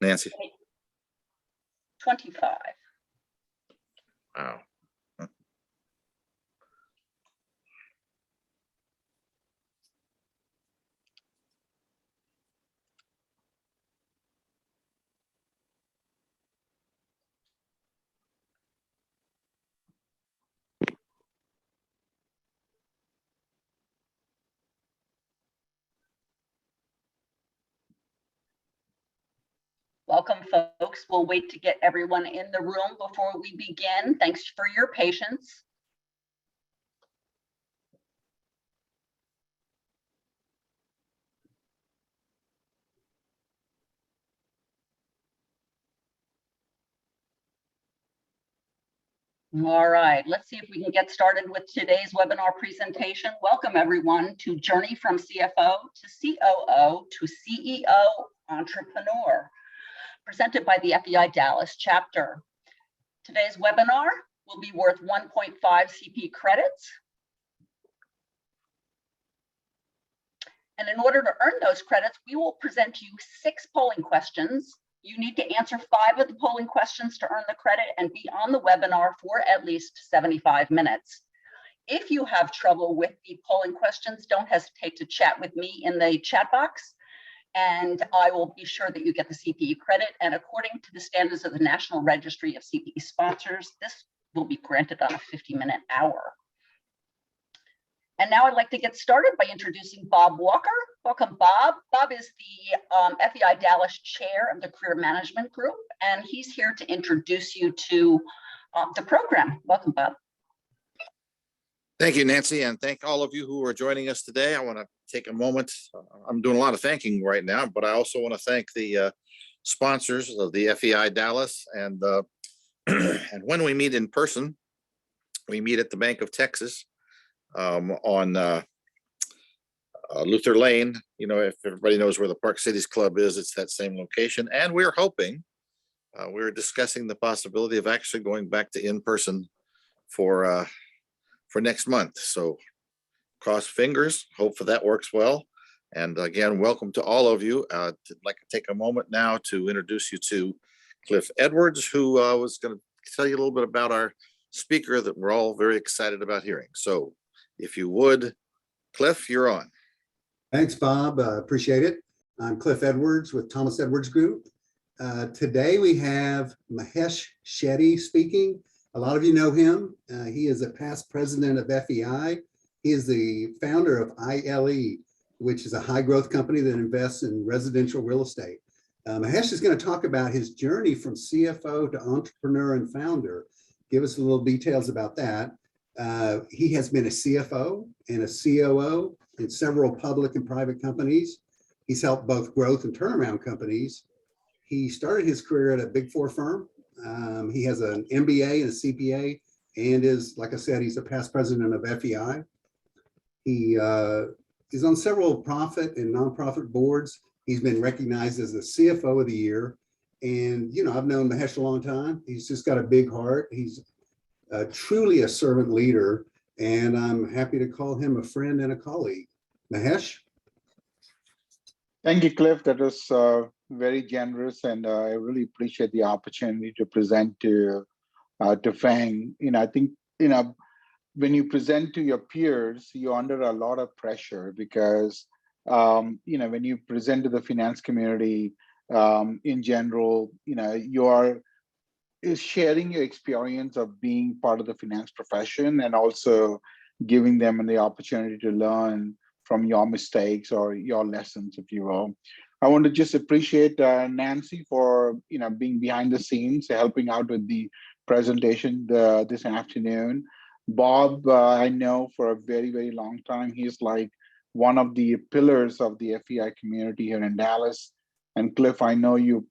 Nancy. 25. Wow. Welcome, folks. We'll wait to get everyone in the room before we begin. Thanks for your patience. All right, let's see if we can get started with today's webinar presentation. Welcome, everyone, to Journey from CFO to COO to CEO Entrepreneur, presented by the FEI Dallas chapter. Today's webinar will be worth 1.5 CP credits. And in order to earn those credits, we will present to you 6 polling questions. You need to answer 5 of the polling questions to earn the credit and be on the webinar for at least 75 minutes. If you have trouble with the polling questions, don't hesitate to chat with me in the chat box, and I will be sure that you get the CPE credit. And according to the standards of the National Registry of CPE Sponsors, this will be granted on a 50-minute hour. And now I'd like to get started by introducing Bob Walker. Welcome, Bob. Bob is the FEI Dallas Chair of the Career Management Group, and he's here to introduce you to the program. Welcome, Bob. Thank you, Nancy, and thank all of you who are joining us today. I want to take a moment. I'm doing a lot of thanking right now, but I also want to thank the sponsors of the FEI Dallas. And and when we meet in person, we meet at the Bank of Texas on Luther Lane. You know, if everybody knows where the Park Cities Club is, it's that same location. And we're hoping, we're discussing the possibility of actually going back to in-person for next month. So cross fingers, hope for that works well. And again, welcome to all of you. I'd like to take a moment now to introduce you to Cliff Edwards, who was going to tell you a little bit about our speaker that we're all very excited about hearing. So if you would, Cliff, you're on. Thanks, Bob. Appreciate it. I'm Cliff Edwards with Thomas Edwards Group. Today we have Mahesh Shetty speaking. A lot of you know him. He is a past president of FEI. He is the founder of ILE, which is a high growth company that invests in residential real estate. Mahesh is going to talk about his journey from CFO to entrepreneur and founder. Give us a little details about that. He has been a CFO and a COO in several public and private companies. He's helped both growth and turnaround companies. He started his career at a Big Four firm. He has an MBA and a CPA, and is, like I said, he's a past president of FEI. He is on several profit and nonprofit boards. He's been recognized as the CFO of the year. And, you know, I've known Mahesh a long time. He's just got a big heart. He's truly a servant leader, and I'm happy to call him a friend and a colleague. Mahesh? Thank you, Cliff. That was very generous, and I really appreciate the opportunity to present to FENG. You know, I think, you know, when you present to your peers, you're under a lot of pressure because, you know, when you present to the finance community in general, you know, you are sharing your experience of being part of the finance profession and also giving them the opportunity to learn from your mistakes or your lessons, if you will. I want to just appreciate Nancy for, you know, being behind the scenes, helping out with the presentation this afternoon. Bob, I know for a very, very long time. He's like one of the pillars of the FEI community here in Dallas. And Cliff, I know you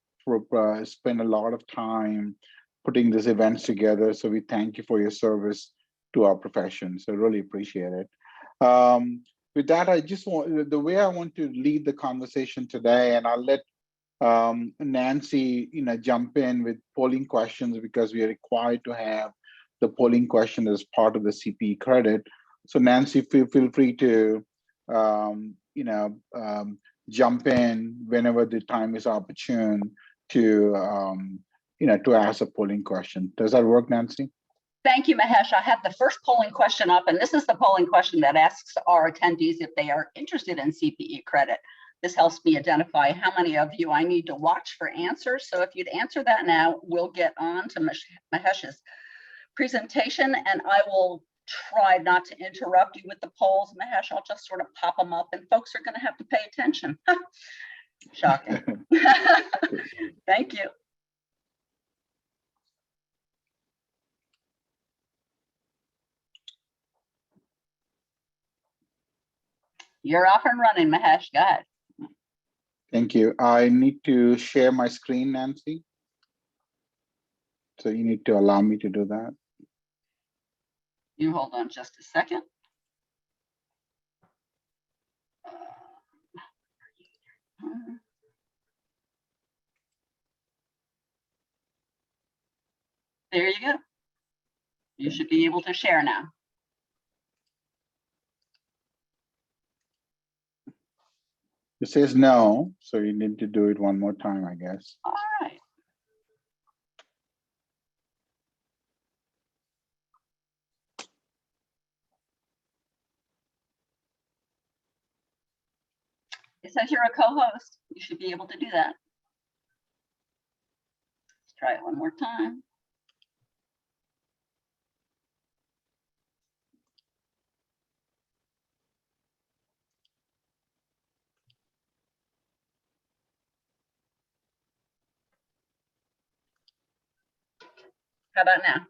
spend a lot of time putting these events together. So we thank you for your service to our profession. So really appreciate it. With that, I just want, the way I want to lead the conversation today, and I'll let Nancy, you know, jump in with polling questions because we are required to have the polling question as part of the CPE credit. So Nancy, feel free to, you know, jump in whenever the time is opportune to to ask a polling question. Does that work, Nancy? Thank you, Mahesh. I have the first polling question up, and this is the polling question that asks our attendees if they are interested in CPE credit. This helps me identify how many of you I need to watch for answers. So if you'd answer that now, we'll get on to Mahesh's presentation, and I will try not to interrupt you with the polls. Mahesh, I'll just sort of pop them up, and folks are going to have to pay attention. Shocking. Thank you. You're off and running, Mahesh. Go ahead. Thank you. I need to share my screen, Nancy. So you need to allow me to do that. You hold on just a second. There you go. You should be able to share now. It says no, so you need to do it one more time, I guess. All right. It says you're a co-host. You should be able to do that. Let's try it one more time. How about now?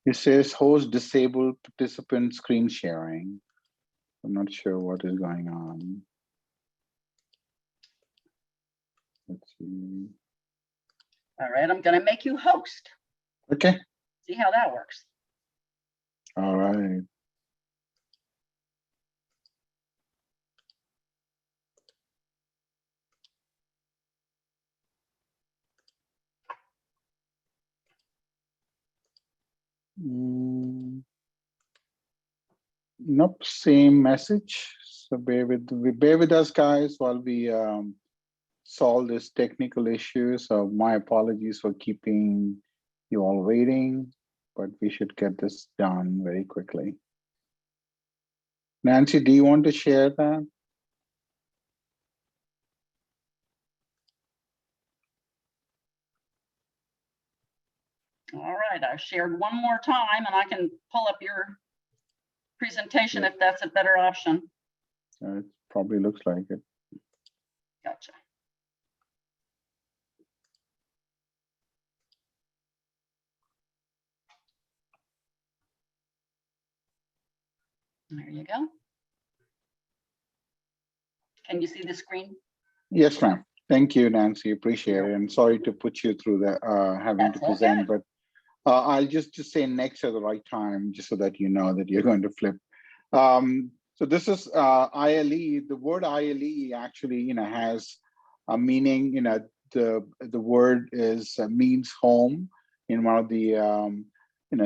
It says host disabled participant screen sharing. I'm not sure what is going on. Let's see. All right, I'm going to make you host. Okay. See how that works. All right. Nope, same message. So bear with us, guys, while we solve this technical issue. So my apologies for keeping you all waiting, but we should get this done very quickly. Nancy, do you want to share that? All right, I've shared one more time, and I can pull up your presentation if that's a better option. It probably looks like it. Gotcha. There you go. Can you see the screen? Yes, ma'am. Thank you, Nancy. Appreciate it. And sorry to put you through the having That's to present, okay. but I'll just say next at the right time, just so that you know that you're going to flip. So this is ILE. The word ILE actually, has a meaning. The word is means home in one of the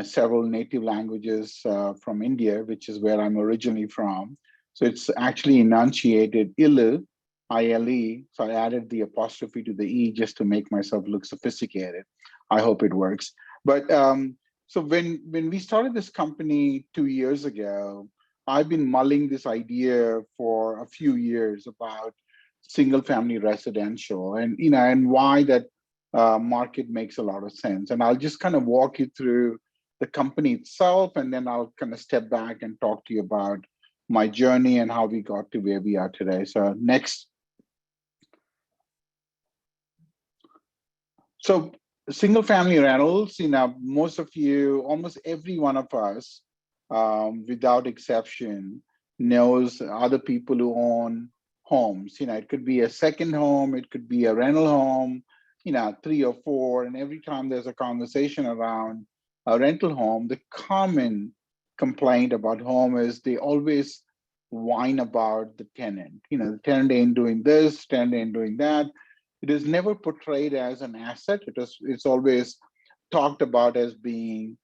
several native languages from India, which is where I'm originally from. So it's actually enunciated ILE, ILE. So I added the apostrophe to the E just to make myself look sophisticated. I hope it works. But so when we started this company 2 years ago, I've been mulling this idea for a few years about single family residential and and why that market makes a lot of sense. And I'll just kind of walk you through the company itself, and then I'll kind of step back and talk to you about my journey and how we got to where we are today. So next. So single family rentals, most of you, almost every one of us, without exception, knows other people who own homes. It could be a second home, it could be a rental home, 3 or 4. And every time there's a conversation around a rental home, the common complaint about home is they always whine about the tenant. The tenant ain't doing this, tenant ain't doing that. It is never portrayed as an asset. It's always talked about as being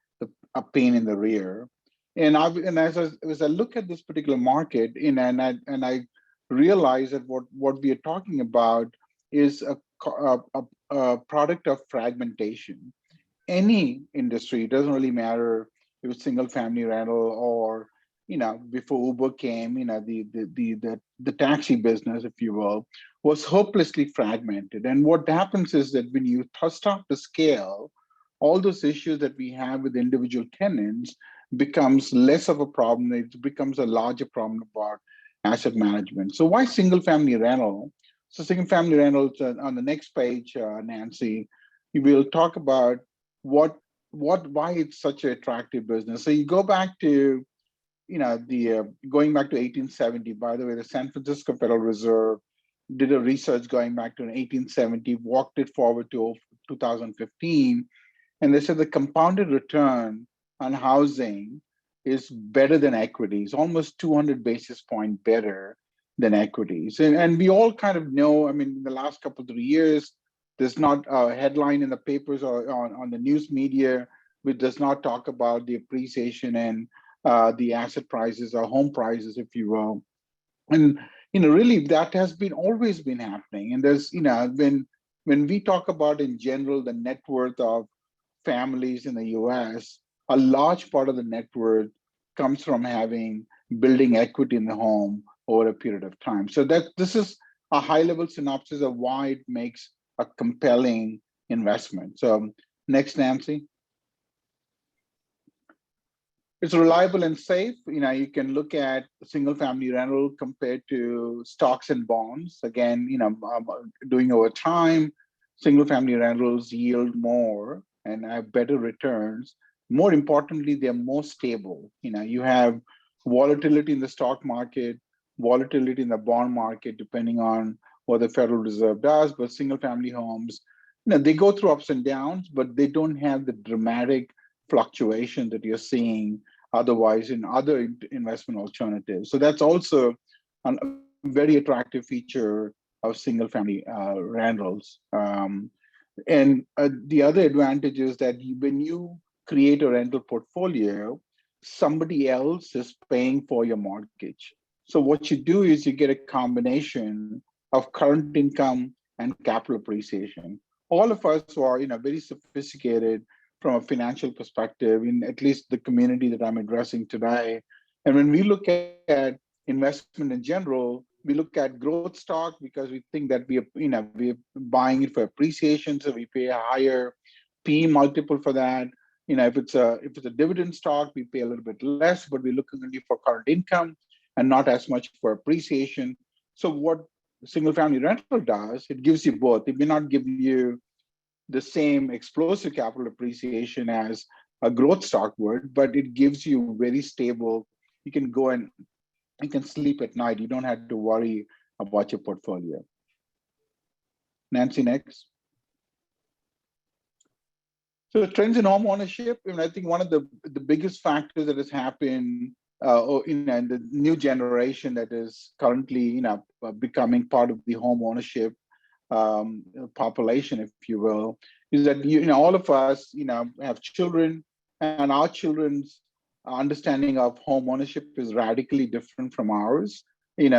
a pain in the rear. And as I look at this particular market, and I realize that what we are talking about is a product of fragmentation. Any industry, it doesn't really matter if it's single family rental or, before Uber came, the taxi business, if you will, was hopelessly fragmented. And what happens is that when you start to scale, all those issues that we have with individual tenants becomes less of a problem. It becomes a larger problem about asset management. So why single family rental? So single family rentals on the next page, Nancy, we will talk about why it's such an attractive business. So you go back to, going back to 1870. By the way, the San Francisco Federal Reserve did a research going back to 1870, walked it forward to 2015, and they said the compounded return on housing is better than equities, almost 200 basis points better than equities. And we all kind of know, I mean, in the last couple of 3 years, there's not a headline in the papers or on the news media which does not talk about the appreciation and the asset prices or home prices, if you will. And really that has been always been happening. And there's, when we talk about in general the net worth of families in the US, a large part of the net worth comes from building equity in the home over a period of time. So this is a high-level synopsis of why it makes a compelling investment. So next, Nancy. It's reliable and safe. You can look at single-family rental compared to stocks and bonds. Again, doing over time, single-family rentals yield more and have better returns. More importantly, they're more stable. You have volatility in the stock market, volatility in the bond market, depending on what the Federal Reserve does. But single-family homes, they go through ups and downs, but they don't have the dramatic fluctuation that you're seeing otherwise in other investment alternatives. So that's also a very attractive feature of single-family rentals. And the other advantage is that when you create a rental portfolio, somebody else is paying for your mortgage. So what you do is you get a combination of current income and capital appreciation. All of us who are very sophisticated from a financial perspective, in at least the community that I'm addressing today. And when we look at investment in general, we look at growth stock because we think that we're buying it for appreciation, so we pay a higher P multiple for that. If it's a dividend stock, we pay a little bit less, but we're looking only for current income and not as much for appreciation. So what single family rental does, it gives you both. It may not give you the same explosive capital appreciation as a growth stock would, but it gives you very stable. You can go and you can sleep at night. You don't have to worry about your portfolio. Nancy, next. So trends in home ownership. I think one of the biggest factors that has happened in the new generation that is currently becoming part of the home ownership population, if you will, is that all of us have children, and our children's understanding of home ownership is radically different from ours. When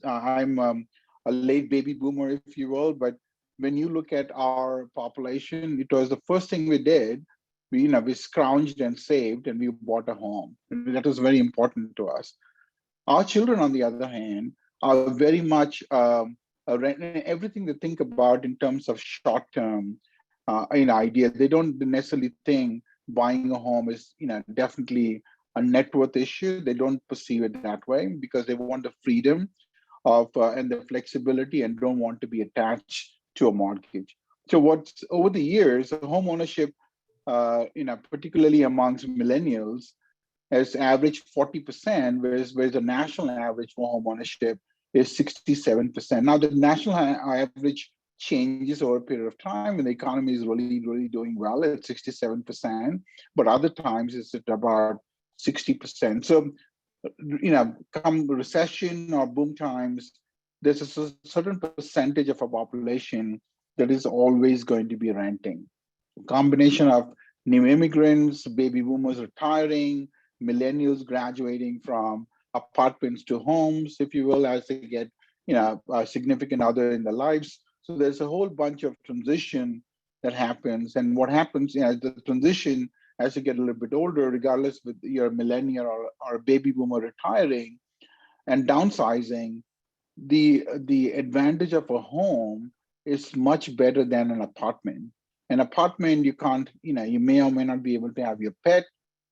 I'm a late baby boomer, if you will, but when you look at our population, it was the first thing we did. We scrounged and saved, and we bought a home. And that was very important to us. Our children, on the other hand, are very much everything they think about in terms of short-term idea. They don't necessarily think buying a home is definitely a net worth issue. They don't perceive it that way because they want the freedom of and the flexibility and don't want to be attached to a mortgage. So what's over the years, home ownership, particularly amongst millennials, has averaged 40%, whereas the national average for home ownership is 67%. Now the national average changes over a period of time, and the economy is really, really doing well at 67%, but other times it's at about 60%. So, come recession or boom times, there's a certain percentage of a population that is always going to be renting. A combination of new immigrants, baby boomers retiring, millennials graduating from apartments to homes, if you will, as they get, a significant other in their lives. So there's a whole bunch of transition that happens. And what happens, the transition as you get a little bit older, regardless with your millennial or a baby boomer retiring and downsizing, the advantage of a home is much better than an apartment. An apartment, you can't, you may or may not be able to have your pet.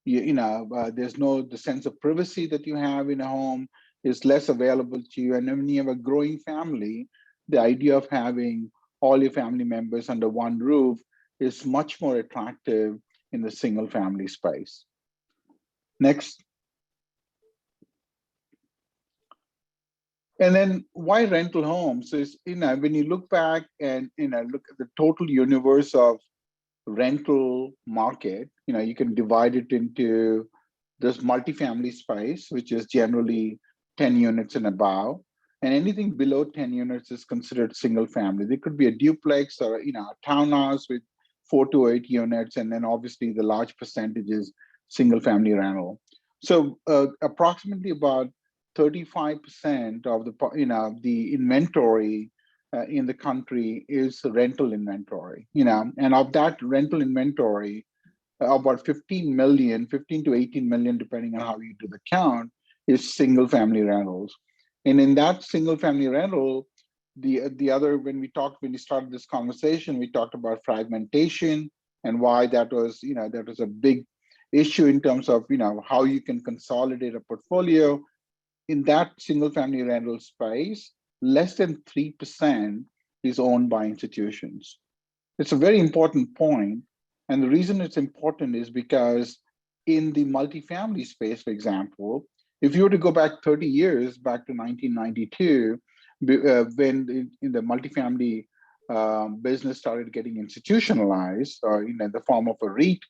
There's the sense of privacy that you have in a home is less available to you. And then when you have a growing family, the idea of having all your family members under one roof is much more attractive in the single family space. Next. And then why rental homes is, when you look back and, look at the total universe of rental market, you can divide it into this multifamily space, which is generally 10 units and above. And anything below 10 units is considered single family. There could be a duplex or, a townhouse with 4 to 8 units. And then obviously the large percentage is single family rental. So approximately about 35% of the inventory in the country is rental inventory, and of that rental inventory, about 15 to 18 million, depending on how you do the count, is single family rentals. And in that single family rental, the other, when we started this conversation, we talked about fragmentation and why that was, that was a big issue in terms of, how you can consolidate a portfolio. In that single family rental space, less than 3% is owned by institutions. It's a very important point. And the reason it's important is because in the multifamily space, for example, if you were to go back 30 years, back to 1992, when in the multifamily business started getting institutionalized, or in the form of a REIT,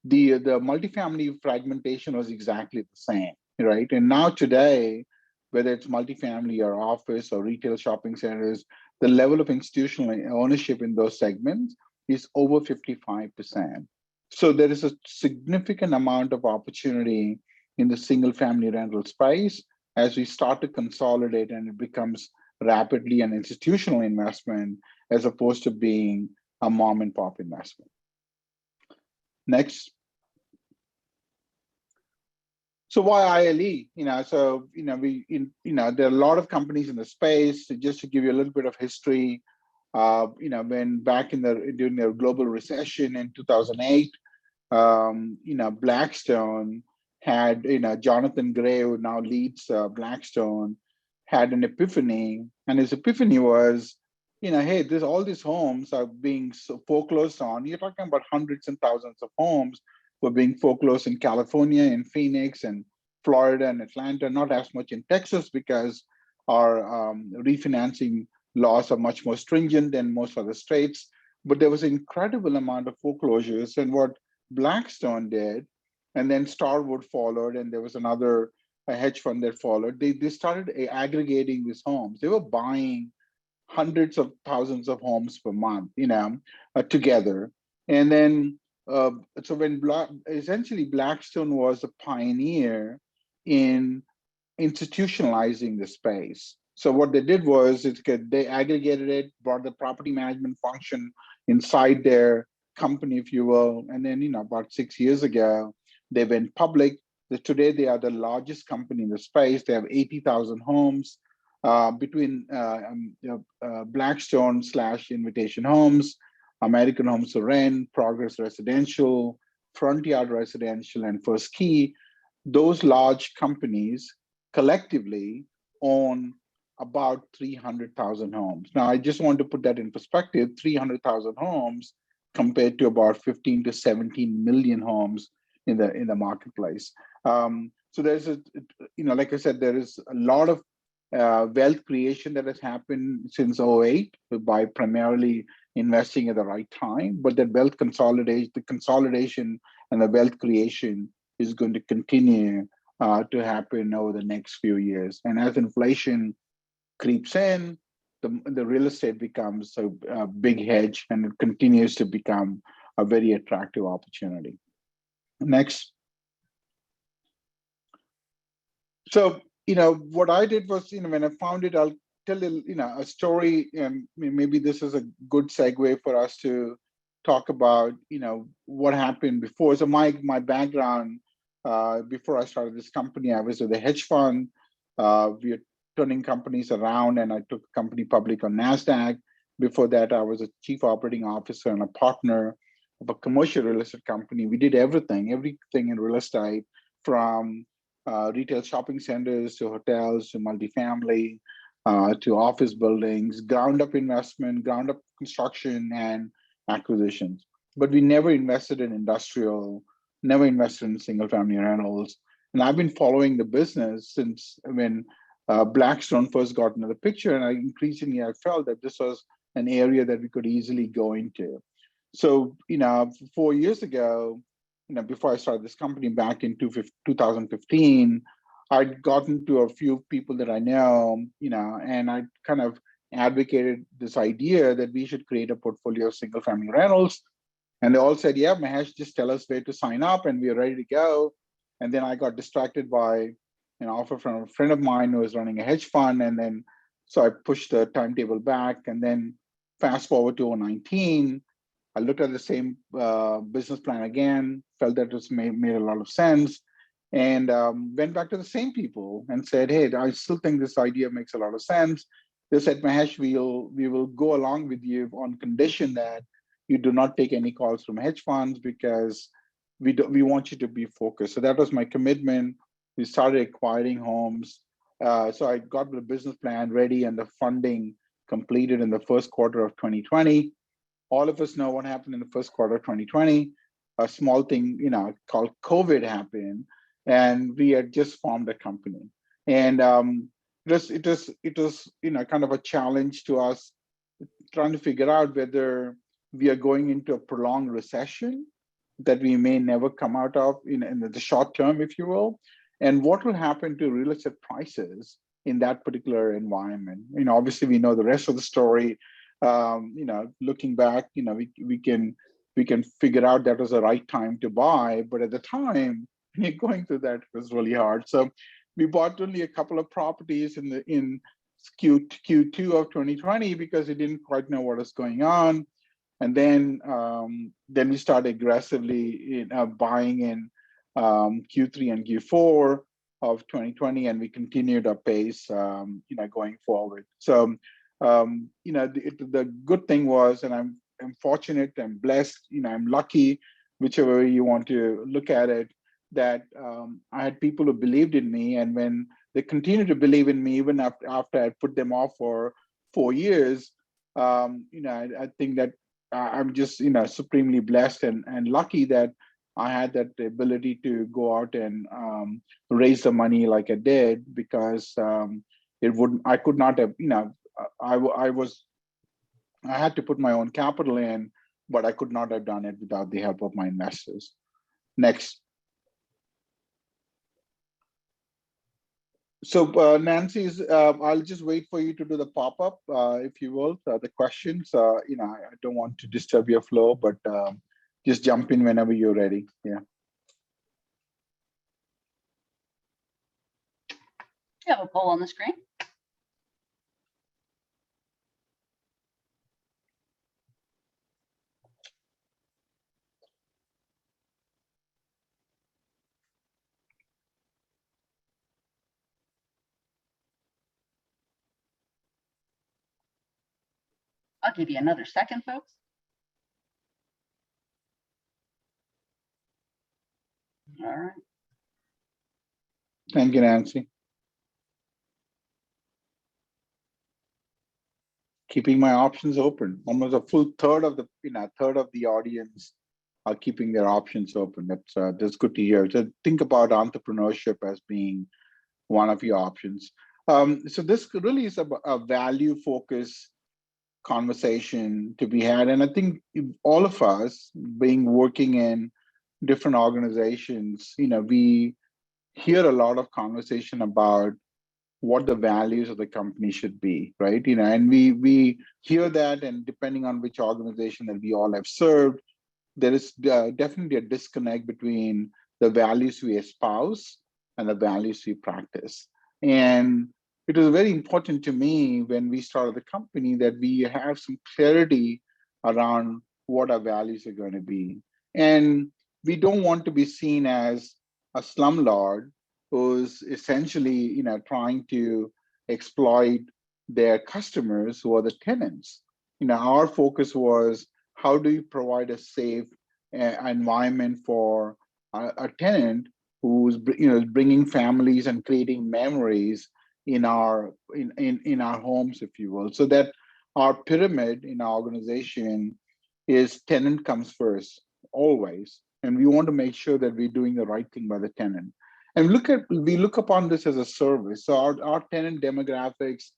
the multifamily fragmentation was exactly the same, right? And now today, whether it's multifamily or office or retail shopping centers, the level of institutional ownership in those segments is over 55%. So there is a significant amount of opportunity in the single family rental space as we start to consolidate and it becomes rapidly an institutional investment as opposed to being a mom and pop investment. Next. So why ILE? There are a lot of companies in the space. So just to give you a little bit of history, when back during the global recession in 2008, Blackstone had, Jonathan Gray, who now leads Blackstone, had an epiphany, and his epiphany was, hey, all these homes are being foreclosed on. You're talking about hundreds and thousands of homes were being foreclosed in California, in Phoenix, and Florida and Atlanta, not as much in Texas because our refinancing laws are much more stringent than most other states. But there was an incredible amount of foreclosures. And what Blackstone did, and then Starwood followed, and there was another hedge fund that followed, they started aggregating these homes. They were buying hundreds of thousands of homes per month, together. And then, so when essentially Blackstone was a pioneer in institutionalizing the space. So what they did was they aggregated it, brought the property management function inside their company, if you will. And then, about 6 years ago, they went public. Today, they are the largest company in the space. They have 80,000 homes between Blackstone / Invitation Homes, American Homes for Rent, Progress Residential, Front Yard Residential, and First Key. Those large companies collectively own about 300,000 homes. Now, I just want to put that in perspective, 300,000 homes compared to about 15 to 17 million homes in the marketplace. So there's like I said, there is a lot of wealth creation that has happened since 2008 by primarily investing at the right time, but that wealth consolidation and the wealth creation is going to continue to happen over the next few years. And as inflation creeps in, the real estate becomes a big hedge, and it continues to become a very attractive opportunity. Next. So, what I did was, when I found it, I'll tell a story, and maybe this is a good segue for us to talk about, what happened before. So my background, before I started this company, I was with a hedge fund. We are turning companies around, and I took a company public on NASDAQ. Before that, I was a chief operating officer and a partner of a commercial real estate company. We did everything in real estate, from retail shopping centers to hotels to multifamily to office buildings, ground up investment, ground up construction, and acquisitions. But we never invested in industrial, never invested in single family rentals. And I've been following the business since when Blackstone first got into the picture, and I felt that this was an area that we could easily go into. So, 4 years ago, before I started this company back in 2015, I'd gotten to a few people that I know, and I kind of advocated this idea that we should create a portfolio of single family rentals. And they all said, yeah, Mahesh, just tell us where to sign up and we're ready to go. And then I got distracted by an offer from a friend of mine who was running a hedge fund. And then, so I pushed the timetable back, and then fast forward to 2019, I looked at the same business plan again, felt that it made a lot of sense, and went back to the same people and said, hey, I still think this idea makes a lot of sense. They said, Mahesh, we will go along with you on condition that you do not take any calls from hedge funds, because we want you to be focused. So that was my commitment. We started acquiring homes. So I got the business plan ready and the funding completed in the first quarter of 2020. All of us know what happened in the first quarter of 2020. A small thing, called COVID happened, and we had just formed a company. And it was, kind of a challenge to us, trying to figure out whether we are going into a prolonged recession that we may never come out of in the short term, if you will, and what will happen to real estate prices in that particular environment. Obviously, we know the rest of the story. Looking back, we can figure out that was the right time to buy, but at the time, when you're going through that, it was really hard. So we bought only a couple of properties in Q2 of 2020 because we didn't quite know what was going on, and then we started aggressively buying in Q3 and Q4 of 2020, and we continued our pace, going forward. So. The good thing was, and I'm fortunate, I'm blessed, I'm lucky, whichever way you want to look at it, that I had people who believed in me, and when they continue to believe in me, even after I put them off for 4 years, I think that I'm just, supremely blessed and lucky that I had that ability to go out and raise the money like I did, because I could not have, I had to put my own capital in, but I could not have done it without the help of my investors. Next. So Nancy's, I'll just wait for you to do the pop-up, if you will, the questions. I don't want to disturb your flow, but just jump in whenever you're ready. Yeah. You have a poll on the screen. I'll give you another second, folks. All right. Thank you, Nancy. Keeping my options open. Almost a full third of the audience are keeping their options open. That's good to hear. So think about entrepreneurship as being one of your options. So this really is a value-focused conversation to be had, and I think all of us, working in different organizations, we hear a lot of conversation about what the values of the company should be, right? And we hear that, and depending on which organization that we all have served, there is definitely a disconnect between the values we espouse and the values we practice. And it was very important to me when we started the company that we have some clarity around what our values are going to be. And we don't want to be seen as a slumlord who's essentially, trying to exploit their customers who are the tenants. Our focus was how do you provide a safe environment for a tenant who's bringing families and creating memories in our homes, if you will, so that our pyramid in our organization is tenant comes first always, and we want to make sure that we're doing the right thing by the tenant. And we look upon this as a service. So our tenant demographics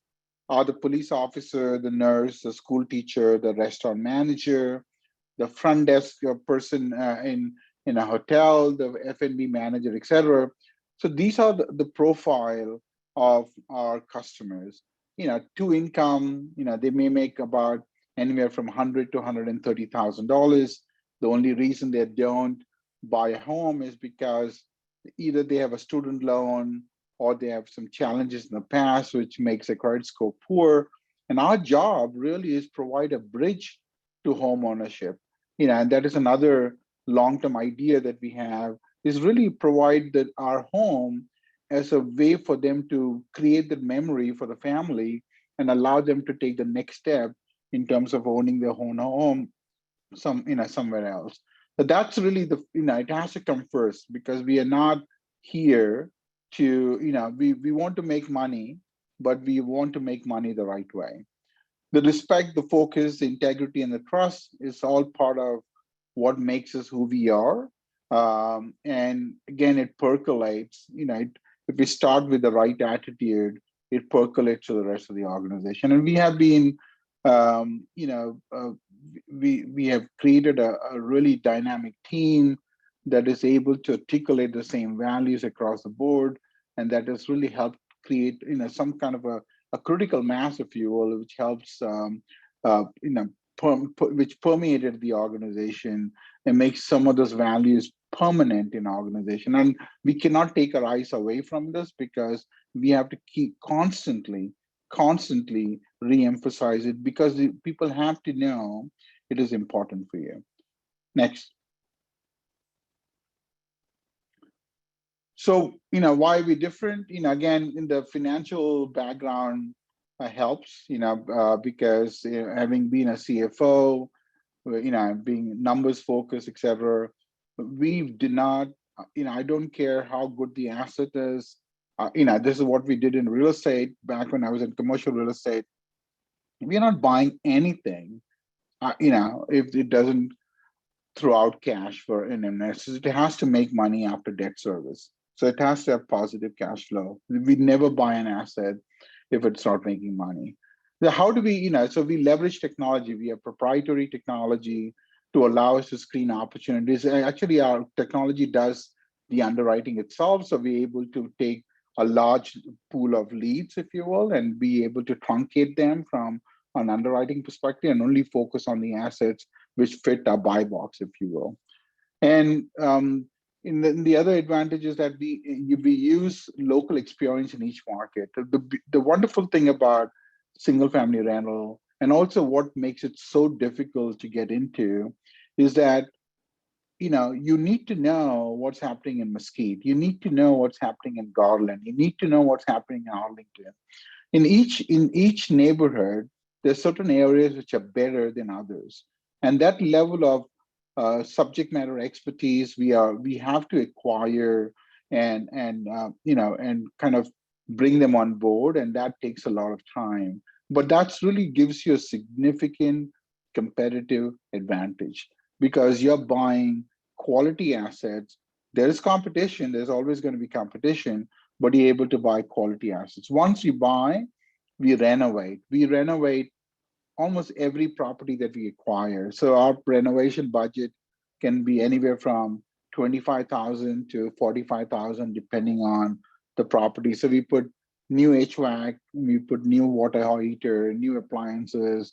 are the police officer, the nurse, the school teacher, the restaurant manager, the front desk person in a hotel, the F&B manager, etc. So these are the profile of our customers. To income, they may make about anywhere from $100,000 to $130,000. The only reason they don't buy a home is because either they have a student loan or they have some challenges in the past, which makes their credit score poor. And our job really is provide a bridge to home ownership. And that is another long-term idea that we have, is really provide that our home as a way for them to create the memory for the family and allow them to take the next step in terms of owning their own home somewhere else. But that's really it has to come first, because we are not here to, we want to make money, but we want to make money the right way. The respect, the focus, the integrity, and the trust is all part of what makes us who we are. And again, it percolates, if we start with the right attitude, it percolates to the rest of the organization. And we have been, we have created a really dynamic team that is able to articulate the same values across the board. And that has really helped create, some kind of a critical mass, if you will, which helps, which permeated the organization and makes some of those values permanent in our organization. And we cannot take our eyes away from this, because we have to keep constantly re-emphasize it, because the people have to know it is important for you. Next. So, why are we different? Again, in the financial background helps, because having been a CFO, being numbers focused, etc. We did not, I don't care how good the asset is. This is what we did in real estate back when I was in commercial real estate. We're not buying anything, if it doesn't throw out cash for an investor. It has to make money after debt service. So it has to have positive cash flow. We never buy an asset if it's not making money. So how do we, so we leverage technology. We have proprietary technology to allow us to screen opportunities. Actually, our technology does the underwriting itself. So we're able to take a large pool of leads, if you will, and be able to truncate them from an underwriting perspective and only focus on the assets which fit our buy box, if you will. And in the other advantage is that we use local experience in each market. The wonderful thing about single family rental, and also what makes it so difficult to get into, is that you need to know what's happening in Mesquite. You need to know what's happening in Garland. You need to know what's happening in Arlington. In each neighborhood, there's certain areas which are better than others, and that level of subject matter expertise we have to acquire and kind of bring them on board, and that takes a lot of time. But that's really gives you a significant competitive advantage, because you're buying quality assets. There is competition. There's always going to be competition, but you're able to buy quality assets. Once you buy, we renovate. We renovate almost every property that we acquire. So our renovation budget can be anywhere from $25,000 to $45,000, depending on the property. So we put new HVAC, we put new water heater, new appliances,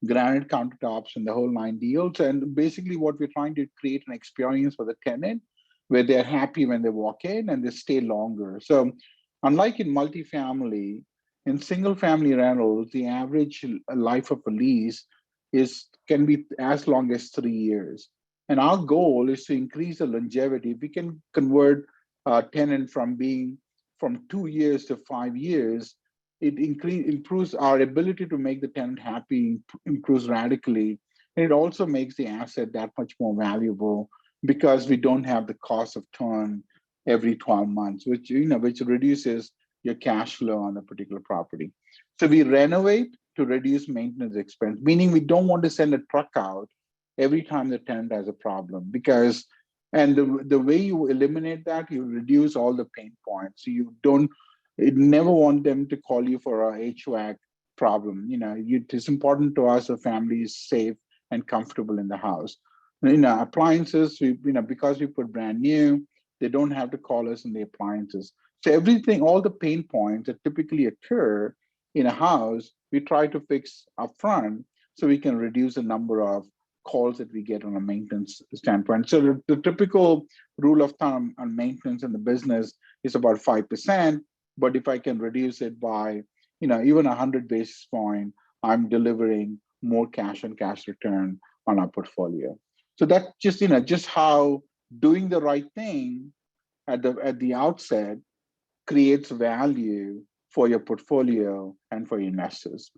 granite countertops, and the whole nine deals. And basically what we're trying to create an experience for the tenant where they're happy when they walk in and they stay longer. So unlike in multifamily, in single family rentals, the average life of a lease can be as long as 3 years. And our goal is to increase the longevity. We can convert a tenant from 2 years to 5 years. It improves our ability to make the tenant happy, improves radically. And it also makes the asset that much more valuable because we don't have the cost of turn every 12 months, which reduces your cash flow on a particular property. So we renovate to reduce maintenance expense, meaning we don't want to send a truck out every time the tenant has a problem, because the way you eliminate that, you reduce all the pain points. So you never want them to call you for a HVAC problem. It's important to us the family is safe and comfortable in the house. Appliances, because we put brand new, they don't have to call us in the appliances. So everything, all the pain points that typically occur in a house, we try to fix upfront so we can reduce the number of calls that we get on a maintenance standpoint. So the typical rule of thumb on maintenance in the business is about 5%. But if I can reduce it by, even 100 basis point, I'm delivering more cash on cash return on our portfolio. So that's just how doing the right thing at the outset creates value for your portfolio and for investors.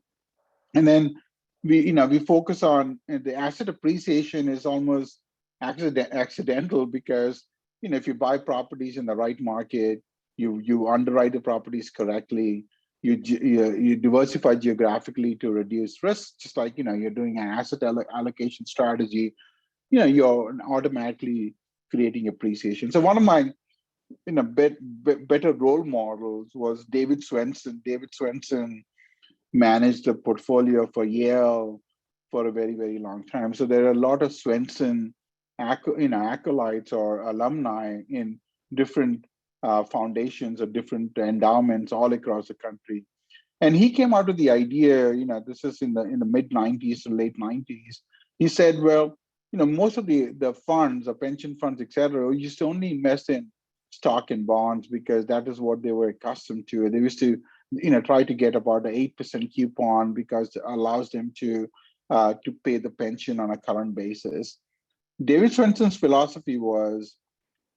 And then we focus on the asset appreciation is almost accidental because if you buy properties in the right market, you underwrite the properties correctly, you diversify geographically to reduce risk, just like you're doing an asset allocation strategy, you're automatically creating appreciation. So one of my better role models was David Swensen. David Swensen managed a portfolio for Yale for a very, very long time. So there are a lot of Swensen acolytes or alumni in different foundations or different endowments all across the country. And he came out with the idea, this is in the mid 90s to late 90s. He said, well, most of the funds or pension funds, et cetera, used to only invest in stock and bonds because that is what they were accustomed to. They used to, try to get about an 8% coupon because it allows them to pay the pension on a current basis. David Swensen's philosophy was,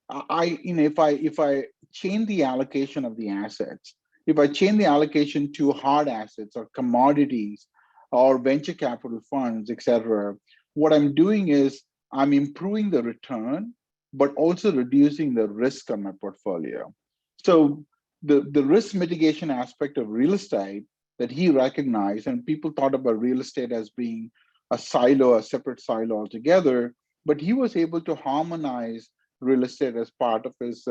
if I change the allocation of the assets, if I change the allocation to hard assets or commodities or venture capital funds, et cetera, what I'm doing is I'm improving the return, but also reducing the risk on my portfolio. So the risk mitigation aspect of real estate that he recognized, and people thought about real estate as being a separate silo altogether, but he was able to harmonize real estate as part of his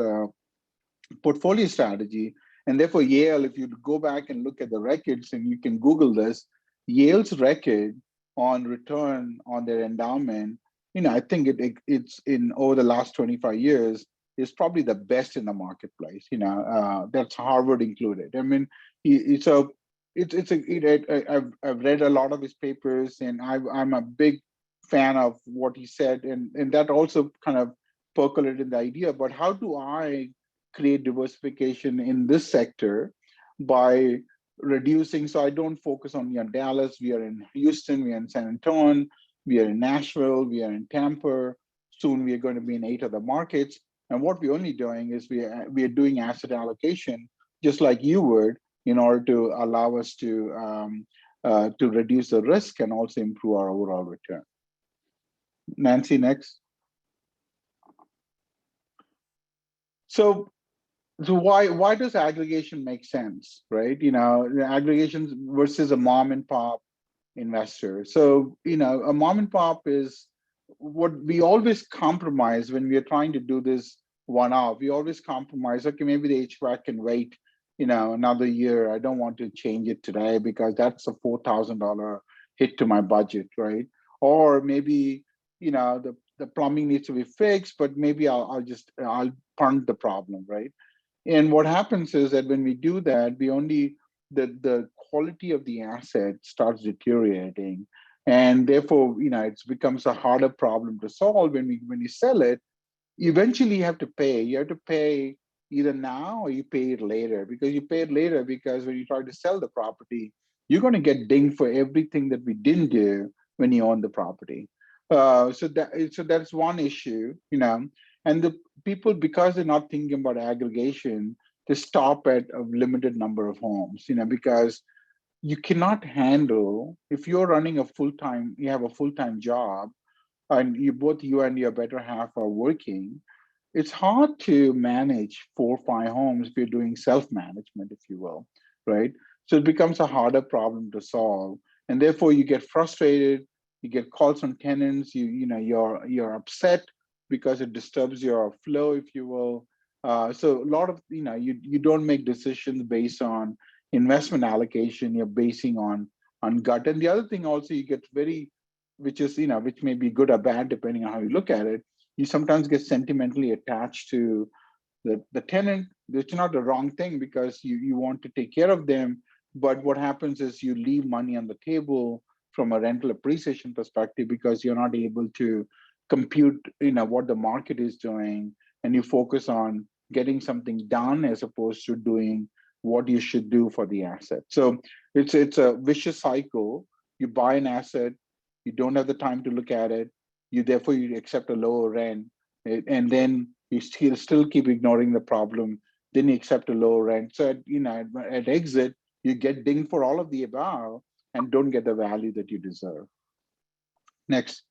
portfolio strategy. And therefore, Yale, if you go back and look at the records, and you can Google this, Yale's record on return on their endowment, I think it's in over the last 25 years is probably the best in the marketplace. That's Harvard included. I mean, I've read a lot of his papers, and I'm a big fan of what he said, and that also kind of percolated the idea. But how do I create diversification in this sector by reducing? So I don't focus on Dallas. We are in Houston. We are in San Antonio. We are in Nashville. We are in Tampa. Soon we are going to be in 8 other markets. And what we're only doing is we are doing asset allocation, just like you would, in order to allow us to reduce the risk and also improve our overall return. Nancy, next. So why does aggregation make sense, right? Aggregations versus a mom and pop investor. So, a mom and pop is what we always compromise when we are trying to do this one-off. We always compromise, okay, maybe the HVAC can wait, another year. I don't want to change it today because that's a $4,000 hit to my budget, right? Or maybe, the plumbing needs to be fixed, but maybe I'll punt the problem, right? And what happens is that when we do that, the quality of the asset starts deteriorating, and therefore, it becomes a harder problem to solve when you sell it. eventually you have to pay. You have to pay either now or you pay it later, because you pay it later because when you try to sell the property, you're going to get dinged for everything that we didn't do when you own the property. So that's one issue, and the people, because they're not thinking about aggregation, they stop at a limited number of homes, because you cannot handle, if you're running a full-time, you have a full-time job, and you and your better half are working, it's hard to manage 4 or 5 homes if you're doing self-management, if you will, right? So it becomes a harder problem to solve, and therefore you get frustrated. You get calls from tenants. You're upset because it disturbs your flow, if you will. So a lot of you don't make decisions based on investment allocation. You're basing on gut. And the other thing also, you get very, which is which may be good or bad depending on how you look at it, you sometimes get sentimentally attached to the tenant. It's not the wrong thing, because you want to take care of them, but what happens is you leave money on the table from a rental appreciation perspective, because you're not able to compute what the market is doing, and you focus on getting something done as opposed to doing what you should do for the asset. So it's a vicious cycle. You buy an asset, you don't have the time to look at it, therefore you accept a lower rent, and then you still keep ignoring the problem, then you accept a lower rent. So at exit, you get dinged for all of the above and don't get the value that you deserve. Next.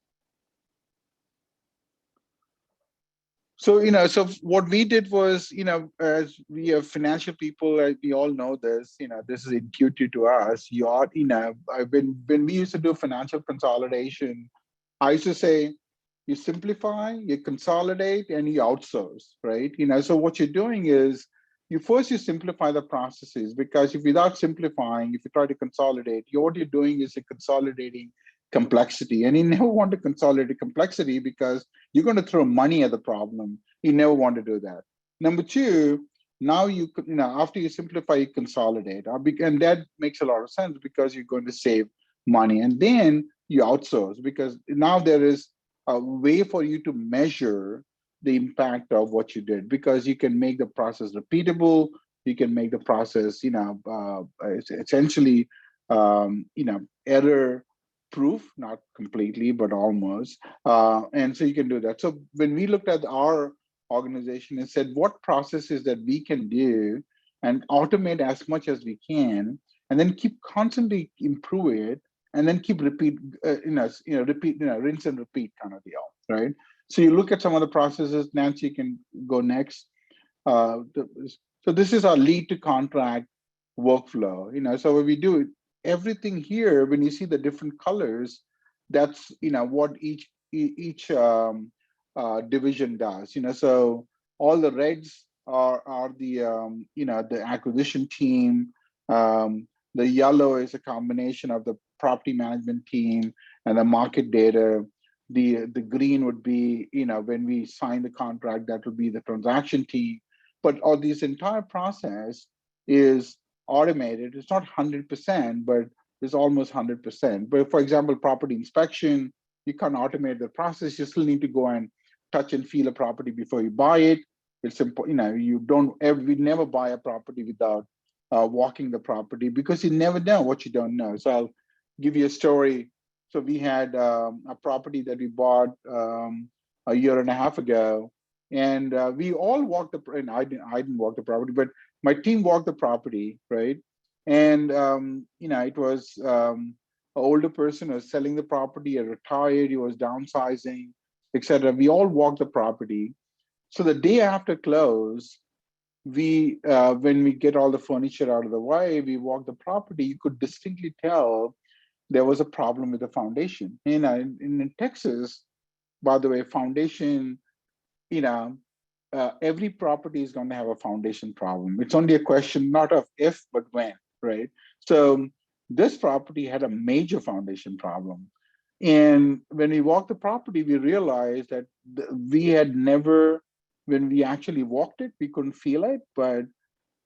So, so what we did was, as we are financial people, we all know this, this is intuitive to us. When we used to do financial consolidation, I used to say, you simplify, you consolidate, and you outsource, right? So what you're doing is you simplify the processes, because if without simplifying, if you try to consolidate, what you're doing is you're consolidating complexity, and you never want to consolidate complexity because you're going to throw money at the problem. You never want to do that. Number two, now after you simplify, you consolidate, and that makes a lot of sense because you're going to save money, and then you outsource, because now there is a way for you to measure the impact of what you did, because you can make the process repeatable. You can make the process, essentially, error proof, not completely, but almost. And so you can do that. So when we looked at our organization and said what processes that we can do and automate as much as we can, and then keep constantly improve it, and then keep repeat, rinse and repeat kind of deal, right? So you look at some of the processes. Nancy can go next. So this is our lead to contract workflow. So when we do everything here, when you see the different colors, that's what each division does. So all the reds are the the acquisition team. The yellow is a combination of the property management team and the market data. The green would be, when we sign the contract, that would be the transaction team. But all this entire process is automated. It's not 100%, but it's almost 100%. But for example, property inspection, you can't automate the process. You still need to go and touch and feel a property before you buy it. It's important, we never buy a property without walking the property, because you never know what you don't know. So I'll give you a story. So we had a property that we bought a year and a half ago, and we all walked and I didn't walk the property, but my team walked the property, right? And it was an older person who was selling the property, a retired, he was downsizing, etc. We all walked the property. So the day after close, when we get all the furniture out of the way, we walk the property. You could distinctly tell there was a problem with the foundation. In Texas, by the way, foundation, every property is going to have a foundation problem. It's only a question not of if, but when, right? So this property had a major foundation problem. And when we walked the property, we realized that we had never, when we actually walked it, we couldn't feel it, but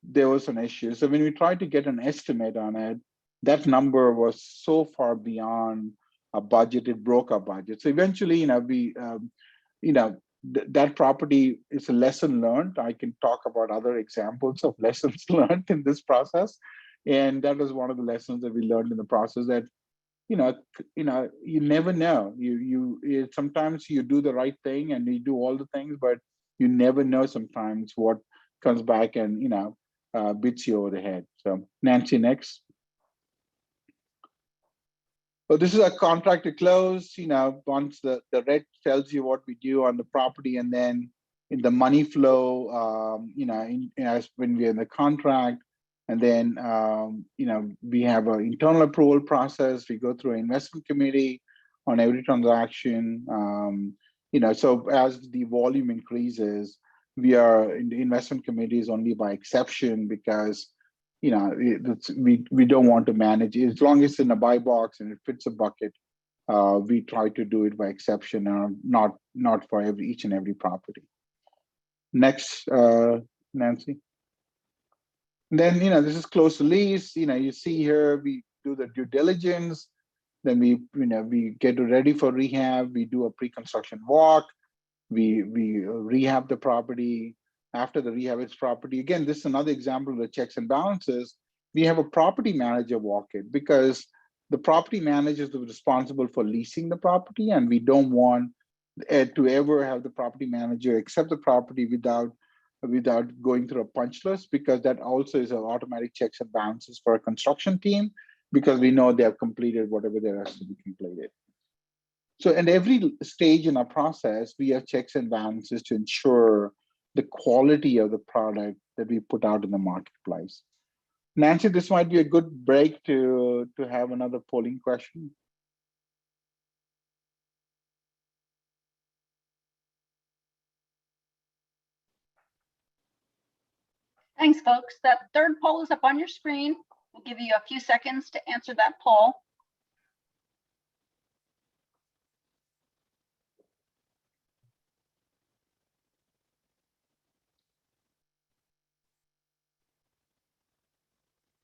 there was an issue. So when we tried to get an estimate on it, that number was so far beyond our budget, it broke our budget. So eventually, that property is a lesson learned. I can talk about other examples of lessons learned in this process. And that was one of the lessons that we learned in the process, that you never know. Sometimes you do the right thing and you do all the things, but you never know sometimes what comes back and beats you over the head. So Nancy, next. So this is a contract to close. Once the red tells you what we do on the property, and then in the money flow, as when we're in the contract, and then we have an internal approval process. We go through an investment committee on every transaction. So as the volume increases, we are in the investment committees only by exception, because we don't want to manage it. As long as it's in a buy box and it fits a bucket, we try to do it by exception, not for each and every property. Next, Nancy. Then this is close to lease. You see here we do the due diligence. Then we get ready for rehab. We do a pre-construction walk. We rehab the property. After the rehab its property, again, this is another example of the checks and balances. We have a property manager walk it, because the property manager is responsible for leasing the property, and we don't want to ever have the property manager accept the property without going through a punch list, because that also is an automatic checks and balances for a construction team, because we know they have completed whatever there has to be completed. So at every stage in our process, we have checks and balances to ensure the quality of the product that we put out in the marketplace. Nancy, this might be a good break to have another polling question. Thanks, folks. That third poll is up on your screen. We'll give you a few seconds to answer that poll.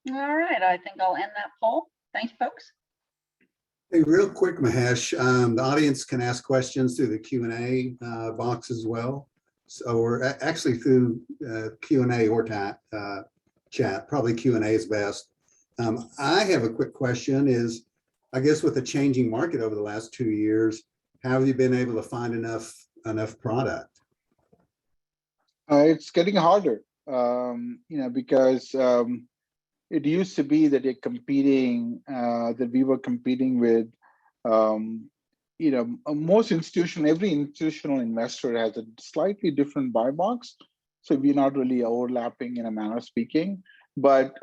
All right, I think I'll end that poll. Thanks, folks. Hey, real quick, Mahesh, the audience can ask questions through the Q&A box as well. So we're actually through Q&A or chat, probably Q&A is best. I have a quick question is, I guess with the changing market over the last 2 years, how have you been able to find enough product? It's getting harder, because it used to be that you're competing, that we were competing with, every institutional investor has a slightly different buy box. So we're not really overlapping in a manner of speaking, but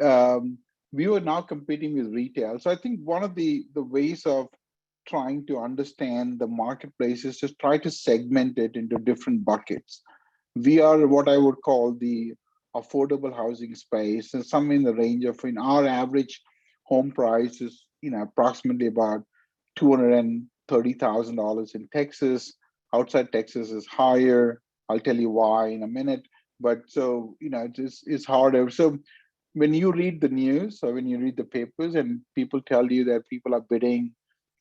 we were now competing with retail. So I think one of the ways of trying to understand the marketplace is to try to segment it into different buckets. We are what I would call the affordable housing space, and somewhere in the range of, our average home price is approximately about $230,000 in Texas. Outside Texas is higher. I'll tell you why in a minute. But so it's harder. So when you read the news or when you read the papers and people tell you that people are bidding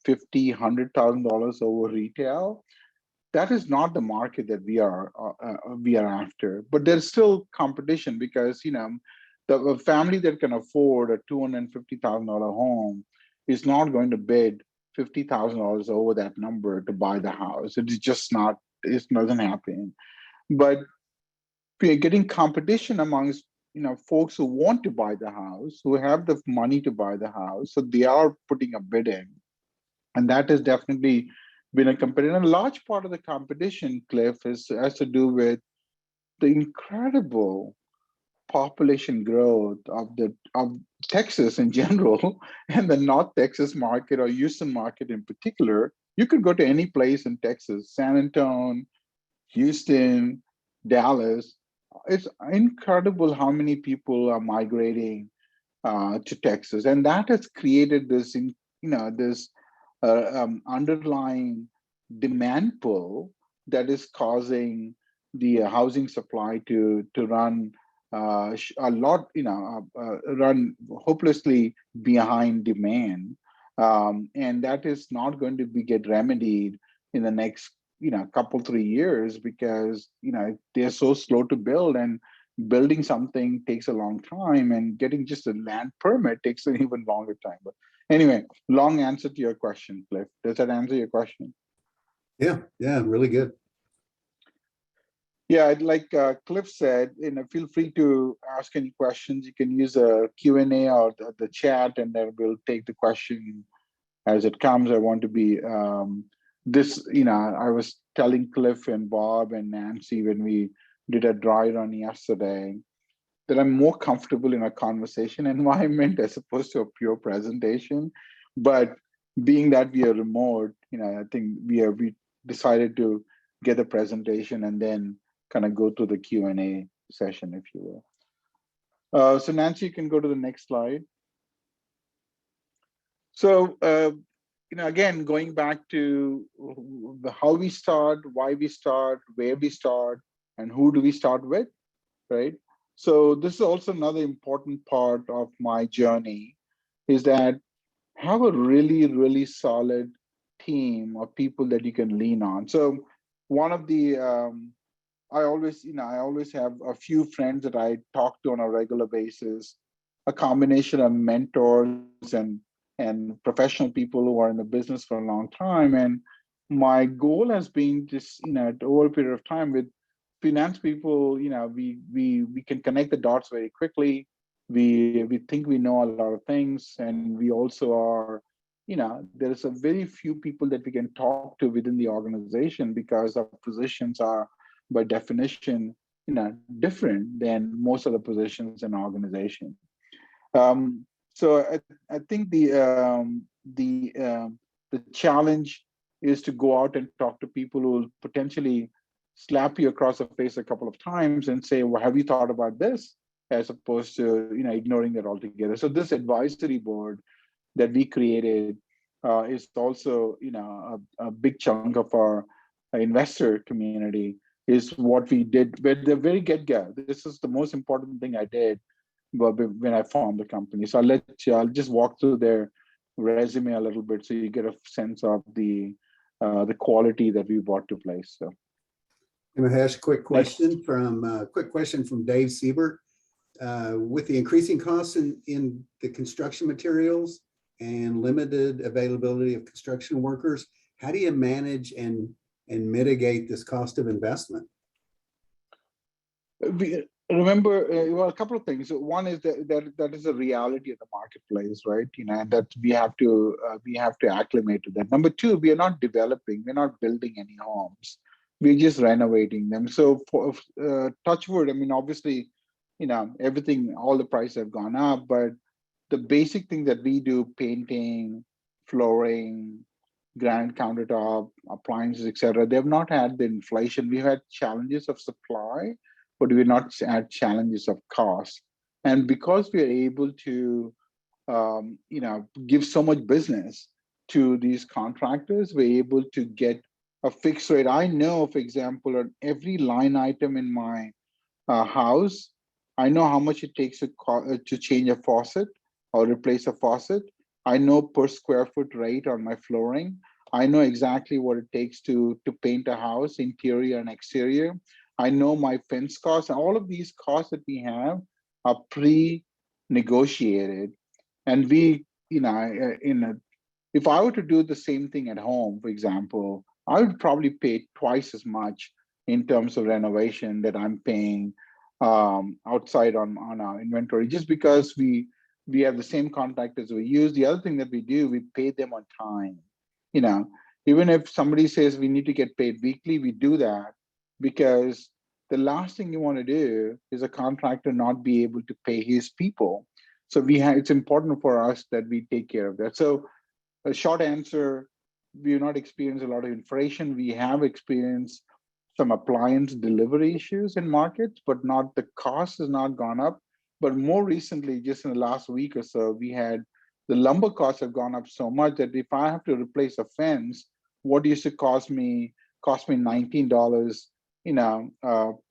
$50,000, $100,000 over retail, that is not the market that we are after. But there's still competition, because the family that can afford a $250,000 home is not going to bid $50,000 over that number to buy the house. It's just not. It doesn't happen. But we are getting competition amongst folks who want to buy the house, who have the money to buy the house, so they are putting a bid in, and that has definitely been a competition. And a large part of the competition, Cliff, has to do with the incredible population growth of Texas in general, and the North Texas market, or Houston market in particular. You could go to any place in Texas, San Antonio, Houston, Dallas. It's incredible how many people are migrating to Texas, and that has created this, underlying demand pull that is causing the housing supply to run run hopelessly behind demand, and that is not going to get remedied in the next a couple 3 years because they're so slow to build, and building something takes a long time, and getting just a land permit takes an even longer time. But anyway, long answer to your question, Cliff. Does that answer your question? Yeah, really good. Yeah, like Cliff said, feel free to ask any questions. You can use a Q&A or the chat, and then we'll take the question as it comes. I want to be I was telling Cliff and Bob and Nancy when we did a dry run yesterday that I'm more comfortable in a conversation environment as opposed to a pure presentation. But being that we are remote, I think we decided to get a presentation and then kind of go through the Q&A session, if you will. So Nancy, you can go to the next slide. So, again, going back to how we start, why we start, where we start, and who do we start with, right? So this is also another important part of my journey, is that have a really, really solid team of people that you can lean on. So one of the, I always have a few friends that I talk to on a regular basis, a combination of mentors and professional people who are in the business for a long time. And my goal has been just, over a period of time with finance people, we can connect the dots very quickly. We think we know a lot of things, and we also are, there's a very few people that we can talk to within the organization because our positions are by definition, different than most of the positions in organization. So I think the challenge is to go out and talk to people who will potentially slap you across the face a couple of times and say, well, have you thought about this? As opposed to ignoring it altogether. So this advisory board that we created is also a big chunk of our investor community, is what we did with the very get-go. This is the most important thing I did when I formed the company. So I'll just walk through their resume a little bit so you get a sense of the quality that we brought to place. So, Mahesh, quick question from Dave Siebert. With the increasing costs in the construction materials and limited availability of construction workers, how do you manage and mitigate this cost of investment? Remember, well, a couple of things. One is that is a reality of the marketplace, right? And that we have to acclimate to that. Number two, we are not developing, we're not building any homes. We're just renovating them. So for touch wood, I mean, obviously, everything, all the prices have gone up, but the basic thing that we do, painting, flooring, granite countertop, appliances, etc., they've not had the inflation. We've had challenges of supply, but we're not had challenges of cost. And because we are able to, give so much business to these contractors, we're able to get a fixed rate. I know, for example, on every line item in my house, I know how much it takes to change a faucet or replace a faucet. I know per square foot rate on my flooring. I know exactly what it takes to paint a house, interior and exterior. I know my fence costs, and all of these costs that we have are pre-negotiated. And we, if I were to do the same thing at home, for example, I would probably pay twice as much in terms of renovation that I'm paying outside on our inventory, just because we have the same contractors we use. The other thing that we do, we pay them on time. Even if somebody says we need to get paid weekly, we do that, because the last thing you want to do is a contractor not be able to pay his people. So it's important for us that we take care of that. So a short answer, we have not experienced a lot of inflation. We have experienced some appliance delivery issues in markets, but not the cost has not gone up. But more recently, just in the last week or so, we had the lumber costs have gone up so much that if I have to replace a fence, what used to cost me $19,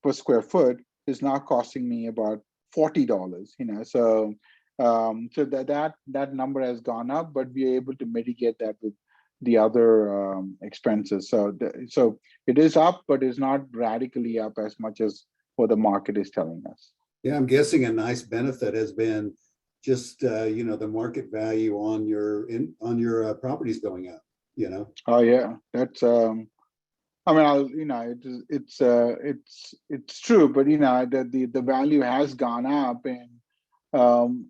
per square foot is now costing me about $40. So that number has gone up, but we're able to mitigate that with the other expenses. So it is up, but it's not radically up as much as what the market is telling us. Yeah, I'm guessing a nice benefit has been just, the market value on your properties going up, Oh yeah, that's I mean, it's true, but the value has gone up, and the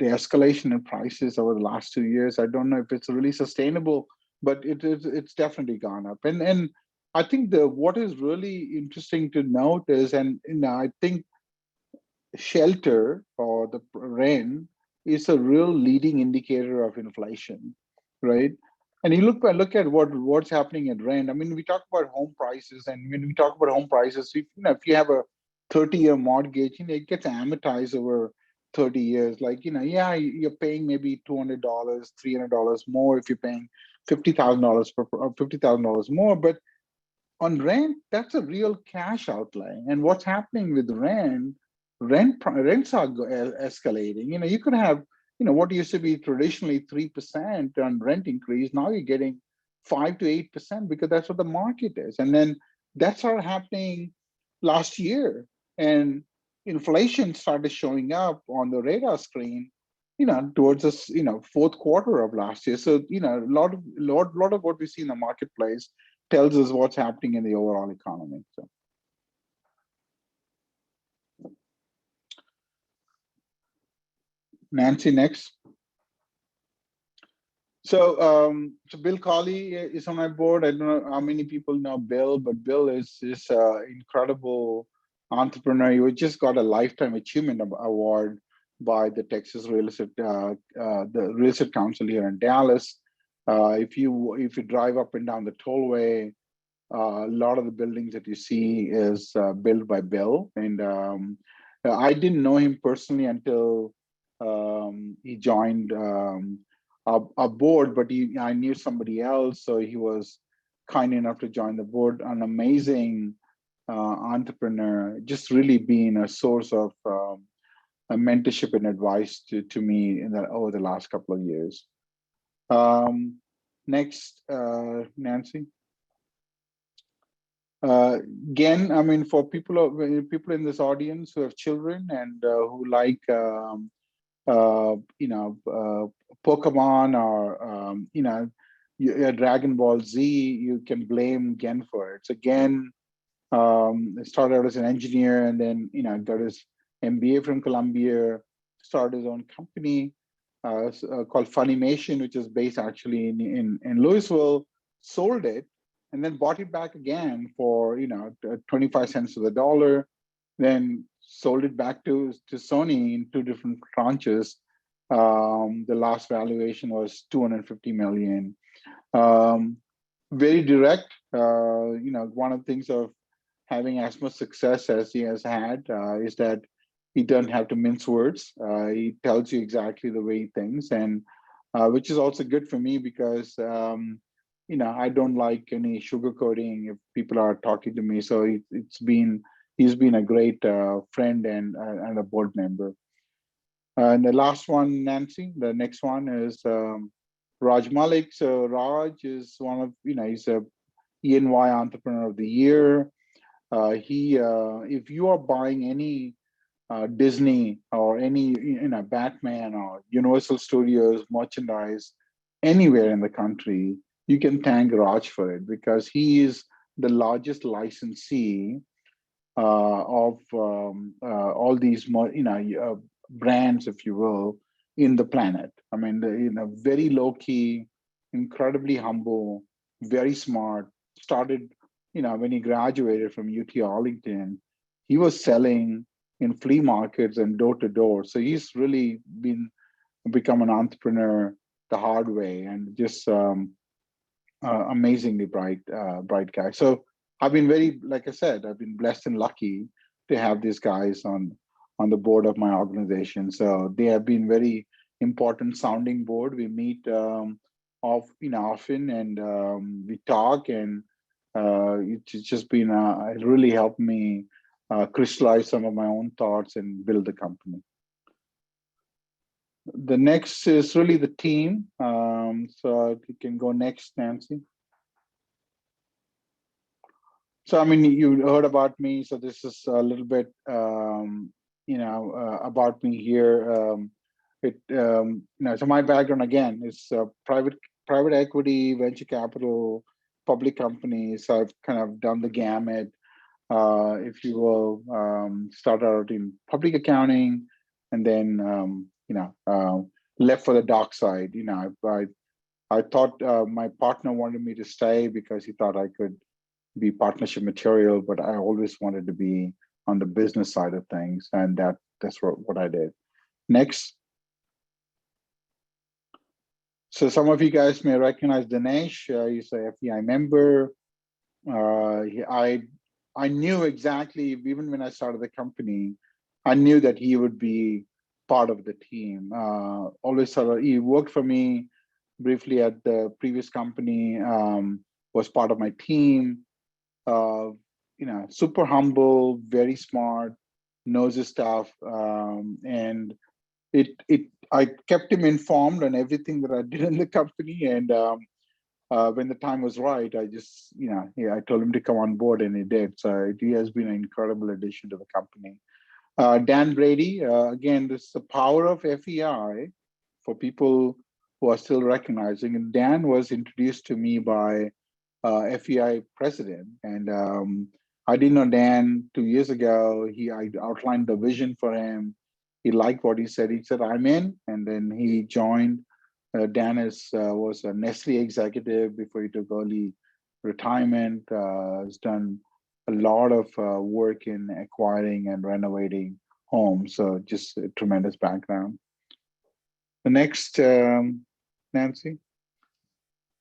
escalation in prices over the last 2 years. I don't know if it's really sustainable, but it's definitely gone up. And I think what is really interesting to note is, and I think shelter or the rent is a real leading indicator of inflation, right? And you look at what's happening at rent. I mean, we talk about home prices, and when we talk about home prices, if you have a 30-year mortgage, it gets amortized over 30 years. Like, yeah, you're paying maybe $200, $300 more if you're paying $50,000 $50,000 more, but on rent, that's a real cash outlay. And what's happening with rents are escalating. You could have, what used to be traditionally 3% on rent increase, now you're getting 5 to 8% because that's what the market is. And then that started happening last year, and inflation started showing up on the radar screen, towards this, fourth quarter of last year. So, a lot of what we see in the marketplace tells us what's happening in the overall economy. So. Nancy, next. So Bill Colley is on my board. I don't know how many people know Bill, but Bill is an incredible entrepreneur. He just got a Lifetime Achievement Award by the Texas Real Estate, the Real Estate Council here in Dallas. If you drive up and down the tollway, a lot of the buildings that you see is built by Bill. And I didn't know him personally until he joined our board, but I knew somebody else, so he was kind enough to join the board. An amazing entrepreneur, just really being a source of a mentorship and advice to me over the last couple of years. Next, Nancy. Again, I mean, for people in this audience who have children and who like Pokemon or Dragon Ball Z, you can blame Gen for it. So Gen started out as an engineer, and then got his MBA from Columbia, started his own company called Funimation, which is based actually in Louisville, sold it, and then bought it back again for 25 cents to the dollar, then sold it back to Sony in 2 different tranches. The last valuation was $250 million. Very direct. One of the things of having as much success as he has had is that he doesn't have to mince words. He tells you exactly the way he thinks, and which is also good for me because I don't like any sugarcoating if people are talking to me. So he's been a great friend and a board member. And the last one, Nancy, the next one is Raj Malik. So Raj is one of, he's a E&Y Entrepreneur of the Year. If you are buying any Disney or any Batman or Universal Studios merchandise anywhere in the country, you can thank Raj for it, because he is the largest licensee of all these brands, if you will, in the planet. I mean, very low key, incredibly humble, very smart. Started, when he graduated from UT Arlington, he was selling in flea markets and door to door. So he's really become an entrepreneur the hard way, and just amazingly bright guy. So I've been like I said, I've been blessed and lucky to have these guys on the board of my organization. So they have been very important sounding board. We meet often, and we talk, and it's just been it really helped me crystallize some of my own thoughts and build the company. The next is really the team. So you can go next, Nancy. So, I mean, you heard about me. So this is a little bit, about me here. So my background again is private equity, venture capital, public companies. So I've kind of done the gamut, if you will. Start out in public accounting, and then left for the dark side. I thought my partner wanted me to stay because he thought I could be partnership material, but I always wanted to be on the business side of things, and that's what I did. Next. So some of you guys may recognize Dinesh. He's a FEI member. I knew exactly, even when I started the company, I knew that he would be part of the team. Always he worked for me briefly at the previous company, was part of my team. Super humble, very smart, knows his stuff, and I kept him informed on everything that I did in the company. And when the time was right, I just, I told him to come on board, and he did. So he has been an incredible addition to the company. Dan Brady, again, this is the power of FEI for people who are still recognizing. And Dan was introduced to me by FEI president, and I didn't know Dan 2 years ago. I outlined the vision for him. He liked what he said. He said, "I'm in," and then he joined. Dan was a Nestle executive before he took early retirement. Has done a lot of work in acquiring and renovating homes. So just a tremendous background. The next, Nancy.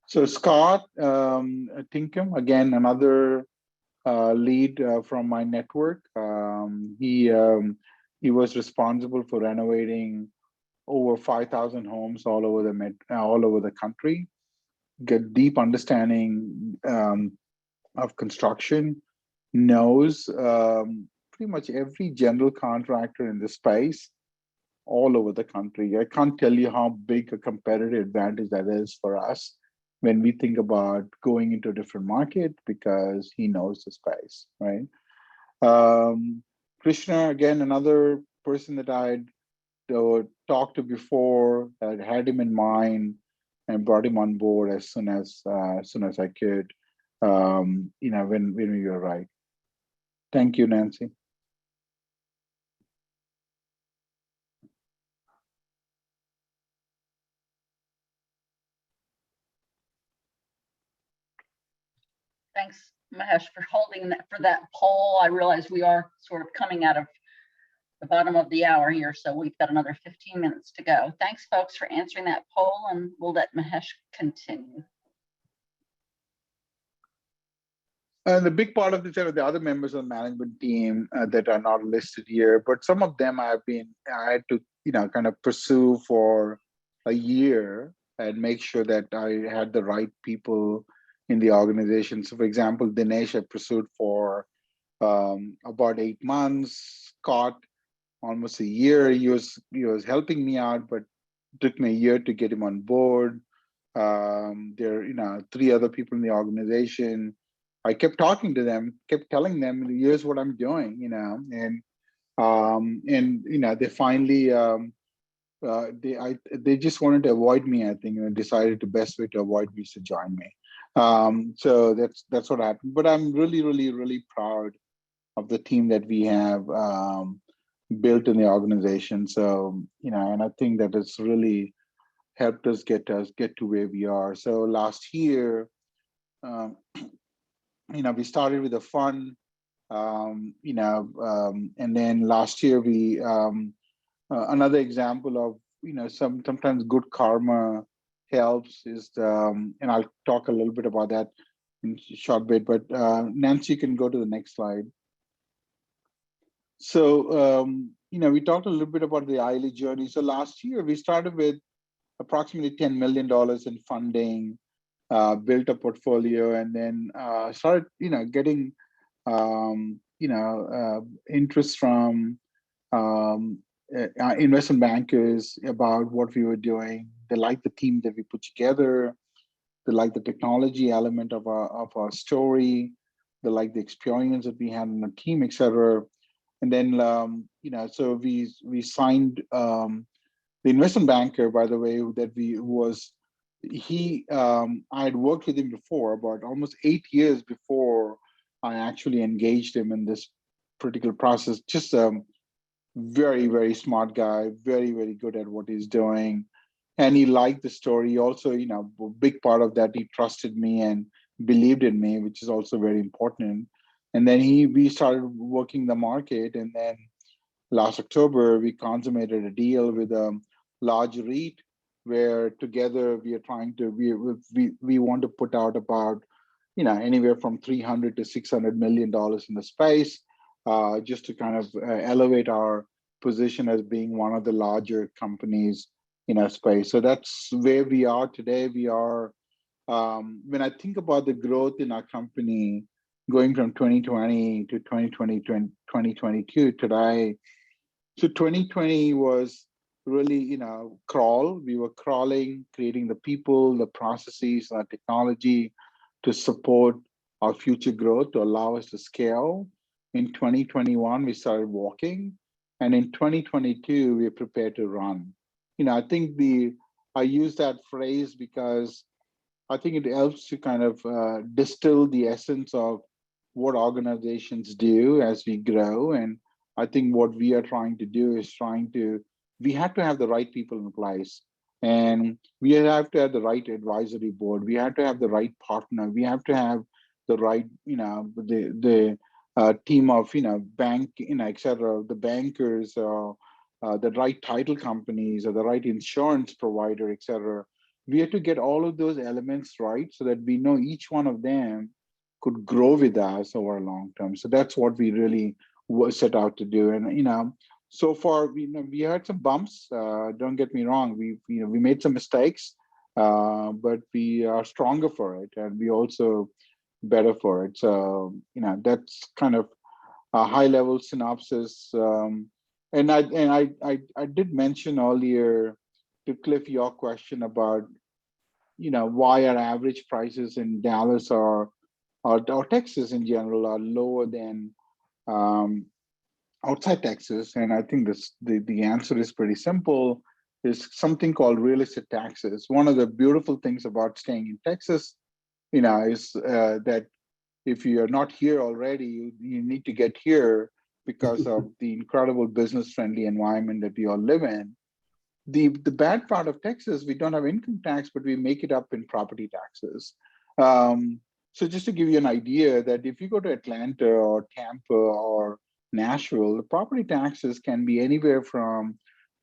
So Scott Tinkham, again, another lead from my network. He was responsible for renovating over 5,000 homes all over the country. Get deep understanding of construction, knows pretty much every general contractor in the space all over the country. I can't tell you how big a competitive advantage that is for us when we think about going into a different market, because he knows the space, right? Krishna, again, another person that I'd talked to before, I had him in mind and brought him on board as soon as I could, when we were right. Thank you, Nancy. Thanks, Mahesh, for holding that for that poll. I realize we are sort of coming out of the bottom of the hour here, so we've got another 15 minutes to go. Thanks, folks, for answering that poll, and we'll let Mahesh continue. And the big part of this are the other members of the management team that are not listed here, but some of them I had to, kind of pursue for a year and make sure that I had the right people in the organization. So, for example, Dinesh I pursued for about 8 months. Scott, almost a year. He was helping me out, but it took me a year to get him on board. There are 3 other people in the organization. I kept talking to them, kept telling them, here's what I'm doing, and they finally they just wanted to avoid me, I think, and decided the best way to avoid me is to join me. So that's what happened. But I'm really, really, really proud of the team that we have built in the organization. So, and I think that it's really helped us get to where we are. So last year, we started with a fund, and then last year we another example of sometimes good karma helps is and I'll talk a little bit about that in a short bit. But Nancy, you can go to the next slide. So we talked a little bit about the Eiley journey. So last year we started with approximately $10 million in funding. Built a portfolio, and then started, getting, interest from investment bankers about what we were doing. they like the team that we put together. They like the technology element of our story. They like the experience that we had in the team, etc. And then, so we signed the investment banker, by the way, I had worked with him before, about almost 8 years before I actually engaged him in this particular process. Just a very, very smart guy, very, very good at what he's doing. And he liked the story. Also, a big part of that, he trusted me and believed in me, which is also very important. And then we started working the market. And then last October, we consummated a deal with a large REIT where together we are trying to, we want to put out about, anywhere from $300 to $600 million in the space, just to kind of elevate our position as being one of the larger companies in our space. So that's where we are today. We are, when I think about the growth in our company, going from 2020 to 2020, 2022 today. So 2020 was really, crawl. We were crawling, creating the people, the processes, our technology to support our future growth, to allow us to scale. In 2021, we started walking. And in 2022, we are prepared to run. I think I use that phrase because I think it helps to kind of distill the essence of what organizations do as we grow. And I think what we are trying to do is we have to have the right people in place. And we have to have the right advisory board. We have to have the right partner. We have to have the right, the team of, bank, et cetera, the bankers, the right title companies or the right insurance provider, et cetera. We have to get all of those elements right so that we know each one of them could grow with us over a long term. So that's what we really set out to do. And, so far, we had some bumps. Don't get me wrong. We made some mistakes, but we are stronger for it, and we also better for it. So, that's kind of a high-level synopsis. And I did mention earlier to Cliff your question about, why our average prices in Dallas or Texas in general are lower than outside Texas. And I think the answer is pretty simple. There's something called real estate taxes. One of the beautiful things about staying in Texas, is that if you are not here already, you need to get here because of the incredible business-friendly environment that we all live in. The bad part of Texas, we don't have income tax, but we make it up in property taxes. So just to give you an idea that if you go to Atlanta or Tampa or Nashville, the property taxes can be anywhere from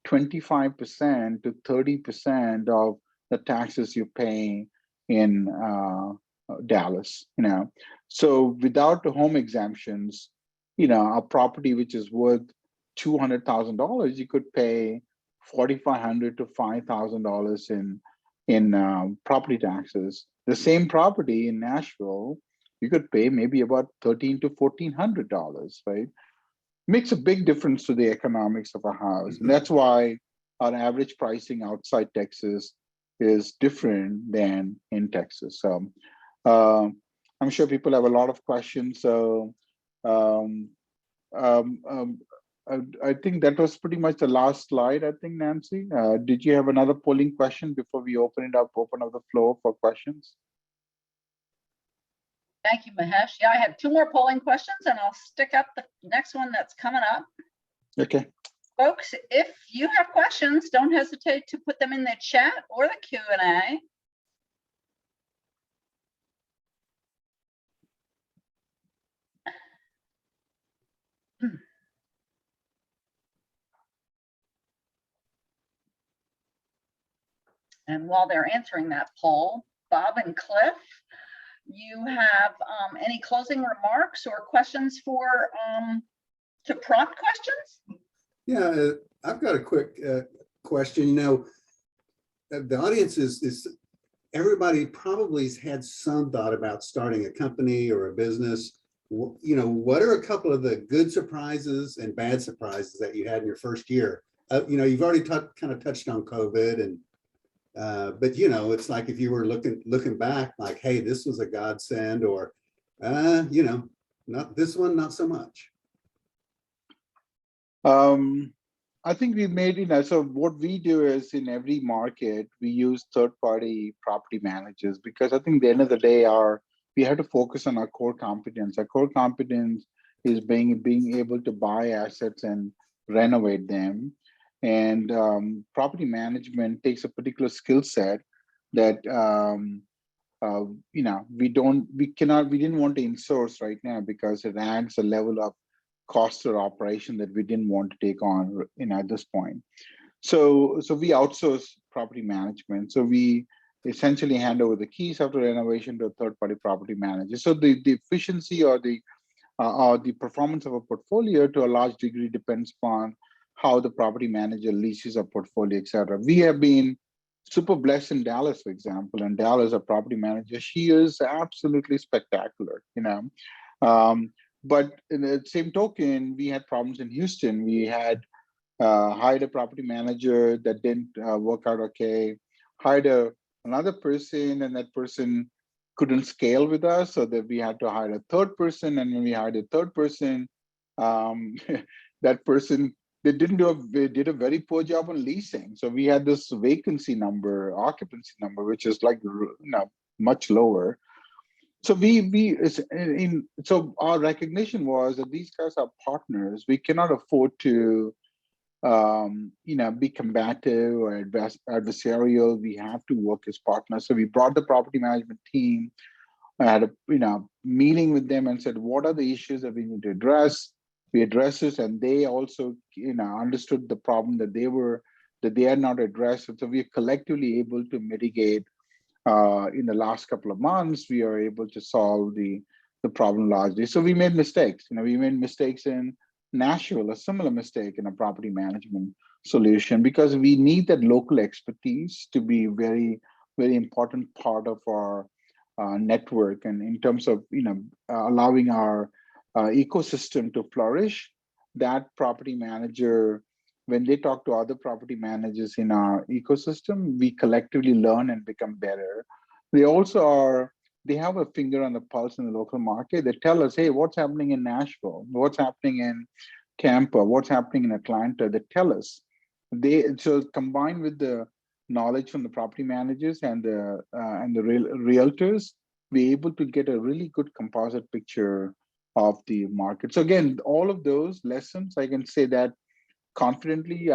25% to 30% of the taxes you pay in Dallas. So without the home exemptions, a property which is worth $200,000, you could pay $4,500 to $5,000 in property taxes. The same property in Nashville, you could pay maybe about $1,300 to $1,400, right? Makes a big difference to the economics of a house. And that's why our average pricing outside Texas is different than in Texas. So I'm sure people have a lot of questions. So I think that was pretty much the last slide, I think, Nancy. Did you have another polling question before we open up the floor for questions? Thank you, Mahesh. Yeah, I have 2 more polling questions, and I'll stick up the next one that's coming up. Okay. Folks, if you have questions, don't hesitate to put them in the chat or the Q&A. And while they're answering that poll, Bob and Cliff, you have any closing remarks or questions to prompt questions? Yeah, I've got a quick question. The audience is everybody probably has had some thought about starting a company or a business. What are a couple of the good surprises and bad surprises that you had in your first year? You've already kind of touched on COVID But it's like if you were looking back, like, hey, this was a godsend, or not this one, not so much. I think we made so what we do is in every market, we use third-party property managers, because I think at the end of the day, we have to focus on our core competence. Our core competence is being able to buy assets and renovate them. And property management takes a particular skill set that we didn't want to insource right now, because it adds a level of cost or operation that we didn't want to take on at this point. So we outsource property management. So we essentially hand over the keys after renovation to a third-party property manager. So the efficiency or the performance of a portfolio to a large degree depends upon how the property manager leases a portfolio, et cetera. We have been super blessed in Dallas, for example. And Dallas, a property manager, she is absolutely spectacular, but in the same token, we had problems in Houston. We had hired a property manager that didn't work out okay, hired another person, and that person couldn't scale with us, so that we had to hire a third person. And when we hired a third person, that person, they did a very poor job on leasing. So we had this vacancy number, occupancy number, which is like much lower. So so our recognition was that these guys are partners. We cannot afford to be combative or adversarial. We have to work as partners. So we brought the property management team. I had a meeting with them and said, what are the issues that we need to address? We addressed this, and they also understood the problem that they had not addressed. And so we are collectively able to mitigate. In the last couple of months, we are able to solve the problem largely. So we made mistakes. We made mistakes in Nashville, a similar mistake in a property management solution, because we need that local expertise to be very, very important part of our network. And in terms of allowing our ecosystem to flourish, that property manager, when they talk to other property managers in our ecosystem, we collectively learn and become better. They have a finger on the pulse in the local market. They tell us, hey, what's happening in Nashville? What's happening in Tampa? What's happening in Atlanta? They tell us. So combined with the knowledge from the property managers and the realtors, we're able to get a really good composite picture of the market. So again, all of those lessons, I can say that confidently,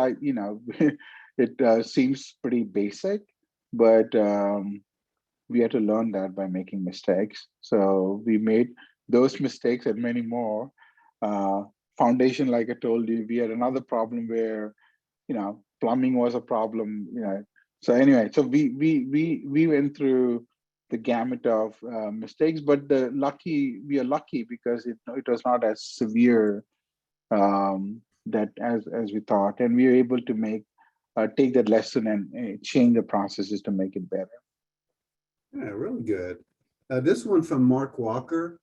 it seems pretty basic, but we had to learn that by making mistakes. So we made those mistakes and many more. Foundation, like I told you, we had another problem where, plumbing was a problem. So anyway, so we went through the gamut of mistakes, but we are lucky because it was not as severe that as we thought, and we were able to take that lesson and change the processes to make it better. Yeah, really good. This one from Mark Walker.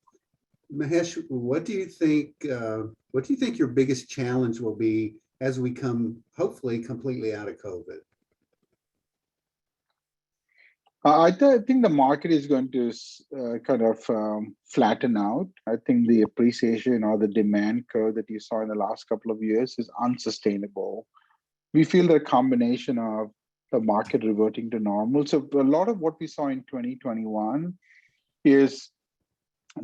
Mahesh, what do you think your biggest challenge will be as we come hopefully completely out of COVID? I think the market is going to kind of flatten out. I think the appreciation or the demand curve that you saw in the last couple of years is unsustainable. We feel the combination of the market reverting to normal. So a lot of what we saw in 2021 is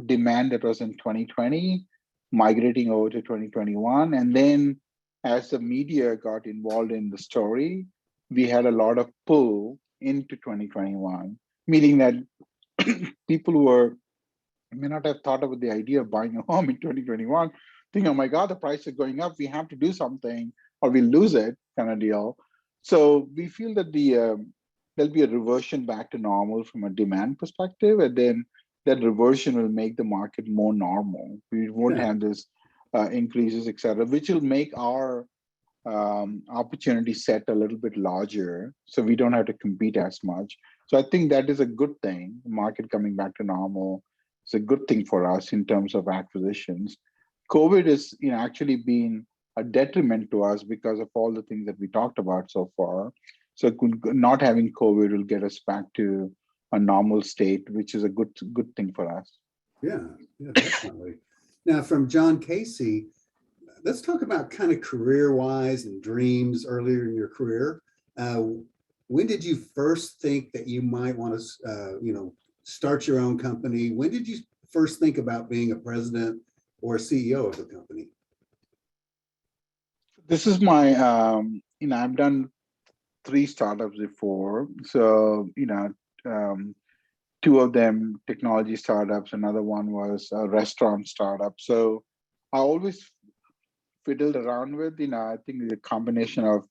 demand that was in 2020 migrating over to 2021. And then as the media got involved in the story, we had a lot of pull into 2021, meaning that people who may not have thought about the idea of buying a home in 2021, think, oh my God, the price is going up, we have to do something or we'll lose it, kind of deal. So we feel that there'll be a reversion back to normal from a demand perspective, and then that reversion will make the market more normal. We won't have this increases, et cetera, which will make our opportunity set a little bit larger, so we don't have to compete as much. So I think that is a good thing. The market coming back to normal is a good thing for us in terms of acquisitions. COVID is actually been a detriment to us because of all the things that we talked about so far. So not having COVID will get us back to a normal state, which is a good thing for us. Yeah, definitely. Now, from John Casey, let's talk about kind of career-wise and dreams earlier in your career. When did you first think that you might want to, start your own company? When did you first think about being a president or a CEO of a company? This is my, I've done 3 startups before. So, two of them technology startups, another one was a restaurant startup. So I always fiddled around with, I think the combination of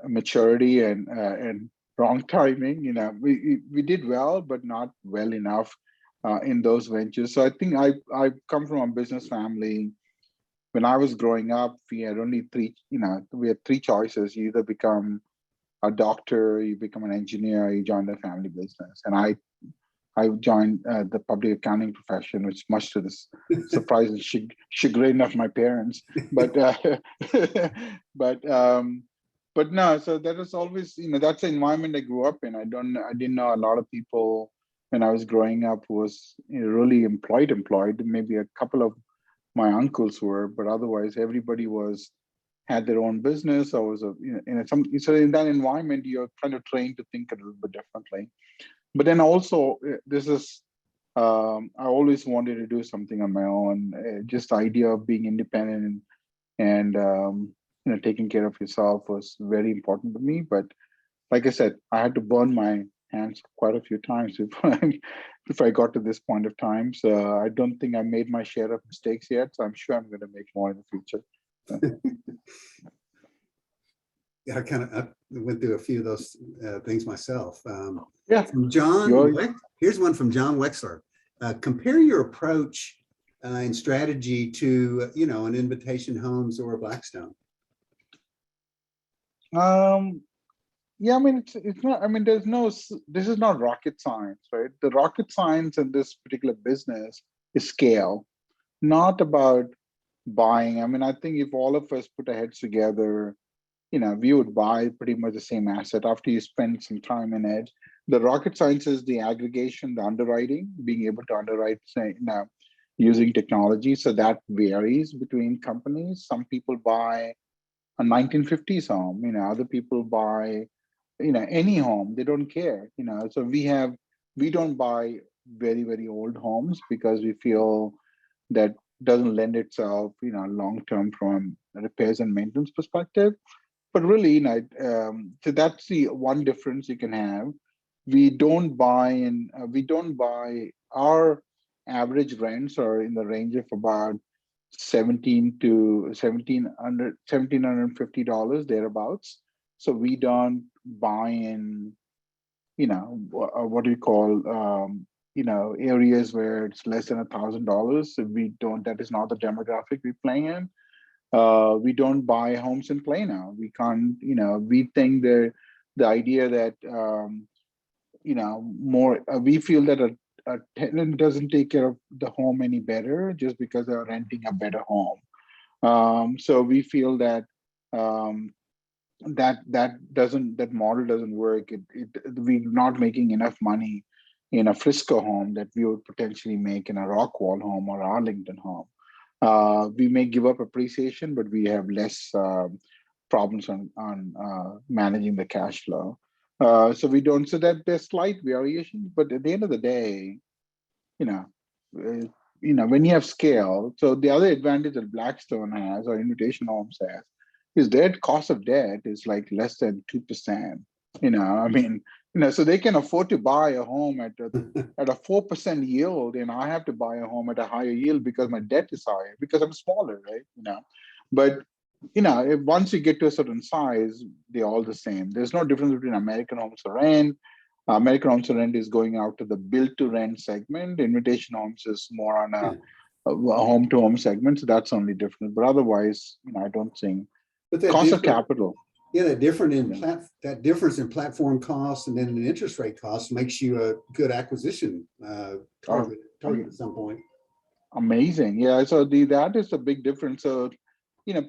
maturity and wrong timing, we did well, but not well enough in those ventures. So I think I come from a business family. When I was growing up, we had only 3, we had 3 choices. You either become a doctor, you become an engineer, you join the family business. And I joined the public accounting profession, which much to the surprise and chagrin of my parents. But but no, so that was always, that's the environment I grew up in. I didn't know a lot of people when I was growing up who was really employed. Maybe a couple of my uncles were, but otherwise everybody had their own business. I was so in that environment, you're kind of trained to think a little bit differently. But then also, this is, I always wanted to do something on my own. Just the idea of being independent and taking care of yourself was very important to me. But like I said, I had to burn my hands quite a few times before I got to this point of time. So I don't think I made my share of mistakes yet. So I'm sure I'm going to make more in the future. Yeah, I went through a few of those things myself. Yeah. From John, here's one from John Wexler. Compare your approach and strategy to, an Invitation Homes or a Blackstone. Yeah, I mean, it's not, this is not rocket science, right? The rocket science in this particular business is scale, not about buying. I mean, I think if all of us put our heads together, we would buy pretty much the same asset after you spend some time in it. The rocket science is the aggregation, the underwriting, being able to underwrite, say, using technology. So that varies between companies. Some people buy a 1950s home, other people buy, any home, they don't care, so we don't buy very, very old homes because we feel that doesn't lend itself, long-term from a repairs and maintenance perspective. But really, so that's the one difference you can have. We don't buy our average rents are in the range of about $1,750 thereabouts. So we don't buy in, what do you call, areas where it's less than $1,000. So we don't. That is not the demographic we play in. We don't buy homes in Plano. We can't. We think the idea that we feel that a tenant doesn't take care of the home any better just because they're renting a better home. So we feel that that model doesn't work. We're not making enough money in a Frisco home that we would potentially make in a Rockwall home or Arlington home. We may give up appreciation, but we have less problems on managing the cash flow. So we don't. So that there's slight variations, but at the end of the day, when you have scale. So the other advantage that Blackstone has or Invitation Homes has is their cost of debt is like less than 2%. So they can afford to buy a home at a 4% yield, and I have to buy a home at a higher yield because my debt is higher because I'm smaller, right? But once you get to a certain size, they're all the same. There's no difference between American Homes for Rent. American Homes for Rent is going out to the build-to-rent segment. Invitation Homes is more on a home-to-home segment, so that's only different. But otherwise, I don't think cost of capital. Yeah, that difference in platform costs and then an interest rate cost makes you a good acquisition target at some point. Amazing, yeah. So that is a big difference. So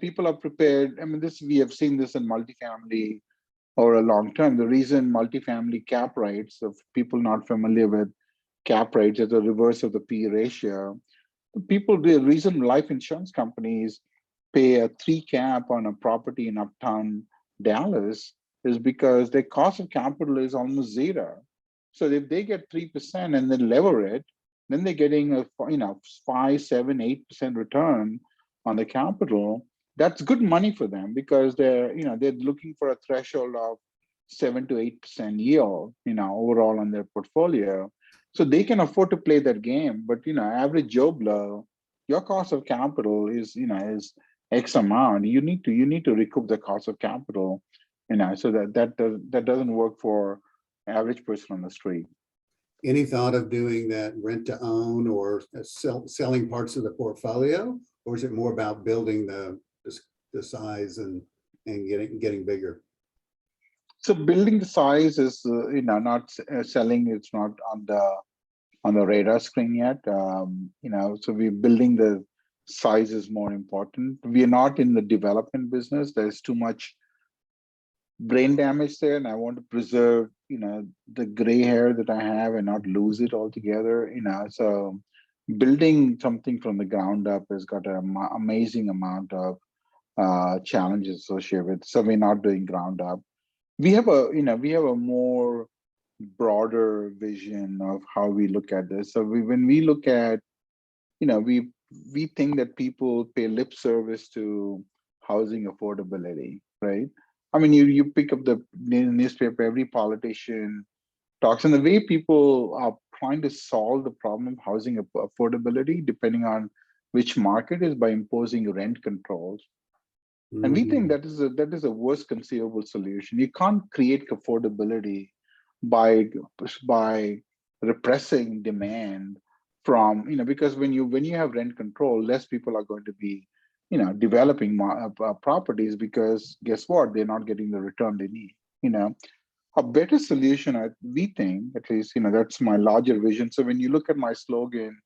people are prepared. I mean, we have seen this in multifamily over a long term. The reason multifamily cap rates, of people not familiar with cap rates, is the reverse of the P ratio. The reason life insurance companies pay a 3 cap on a property in uptown Dallas is because their cost of capital is almost zero. So if they get 3% and then lever it, then they're getting a 5, 7, 8% return on the capital. That's good money for them because they're looking for a threshold of 7 to 8% yield, overall on their portfolio. So they can afford to play that game. But average Joe Blow, your cost of capital is X amount. You need to recoup the cost of capital, so that doesn't work for average person on the street. Any thought of doing that rent to own or selling parts of the portfolio? Or is it more about building the size and getting bigger? So building the size is not selling. It's not on the radar screen yet. So we're building the size is more important. We are not in the development business. There's too much brain damage there, and I want to preserve the gray hair that I have and not lose it altogether. So building something from the ground up has got an amazing amount of challenges associated with. So we're not doing ground up. We have a more broader vision of how we look at this. So when we look at, we think that people pay lip service to housing affordability, right? I mean, you pick up the newspaper, every politician talks, and the way people are trying to solve the problem of housing affordability, depending on which market, is by imposing rent controls. And we think that is a worst conceivable solution. You can't create affordability by repressing demand from, because when you have rent control, less people are going to be developing properties, because guess what, they're not getting the return they need. A better solution, we think, at least, that's my larger vision. So when you look at my slogan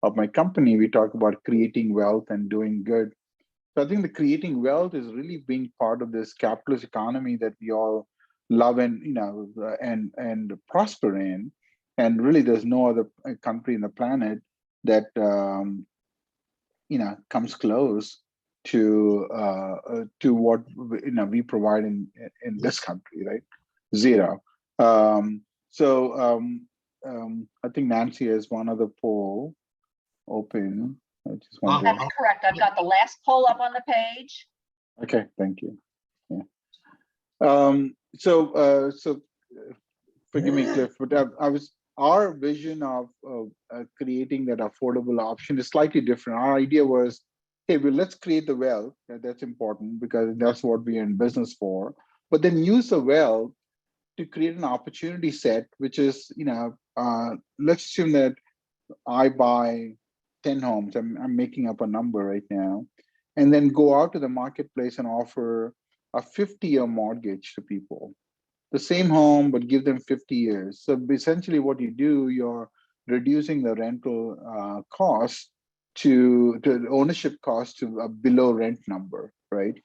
of my company, we talk about creating wealth and doing good. So I think the creating wealth is really being part of this capitalist economy that we all love and and prosper in. And really, there's no other country in the planet that comes close to what we provide in this country, right? Zero. I think Nancy has one other poll open. I just want That's correct. I've got the last poll up on the page. Okay, thank you. Yeah. So forgive me, Cliff, but our vision of creating that affordable option is slightly different. Our idea was, hey, well, let's create the wealth. That's important because that's what we're in business for. But then use the wealth to create an opportunity set, which is, let's assume that I buy 10 homes. I'm making up a number right now, and then go out to the marketplace and offer a 50-year mortgage to people. The same home, but give them 50 years. So essentially what you do, you're reducing the rental cost to the ownership cost to a below rent number, right?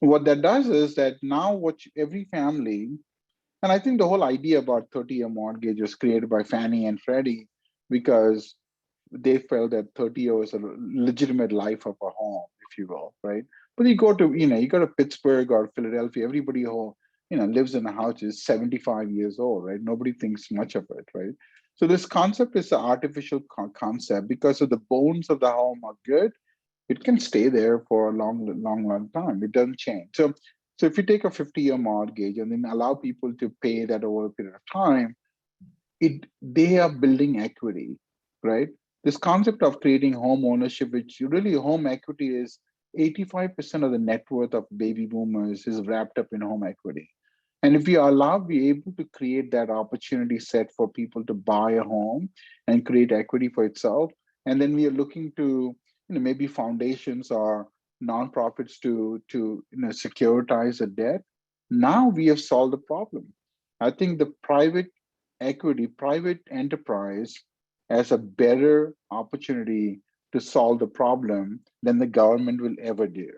What that does is that now every family, and I think the whole idea about 30-year mortgage was created by Fannie and Freddie because they felt that 30 years was a legitimate life of a home, if you will, right? But you go to Pittsburgh or Philadelphia, everybody who lives in a house is 75 years old, right? Nobody thinks much of it, right? So this concept is an artificial concept because of the bones of the home are good. It can stay there for a long time. It doesn't change. So if you take a 50-year mortgage and then allow people to pay that over a period of time, they are building equity, right? This concept of creating home ownership, which really home equity is 85% of the net worth of baby boomers is wrapped up in home equity. And if we are be able to create that opportunity set for people to buy a home and create equity for itself, and then we are looking to maybe foundations or nonprofits to securitize the debt, now we have solved the problem. I think the private equity, private enterprise has a better opportunity to solve the problem than the government will ever do,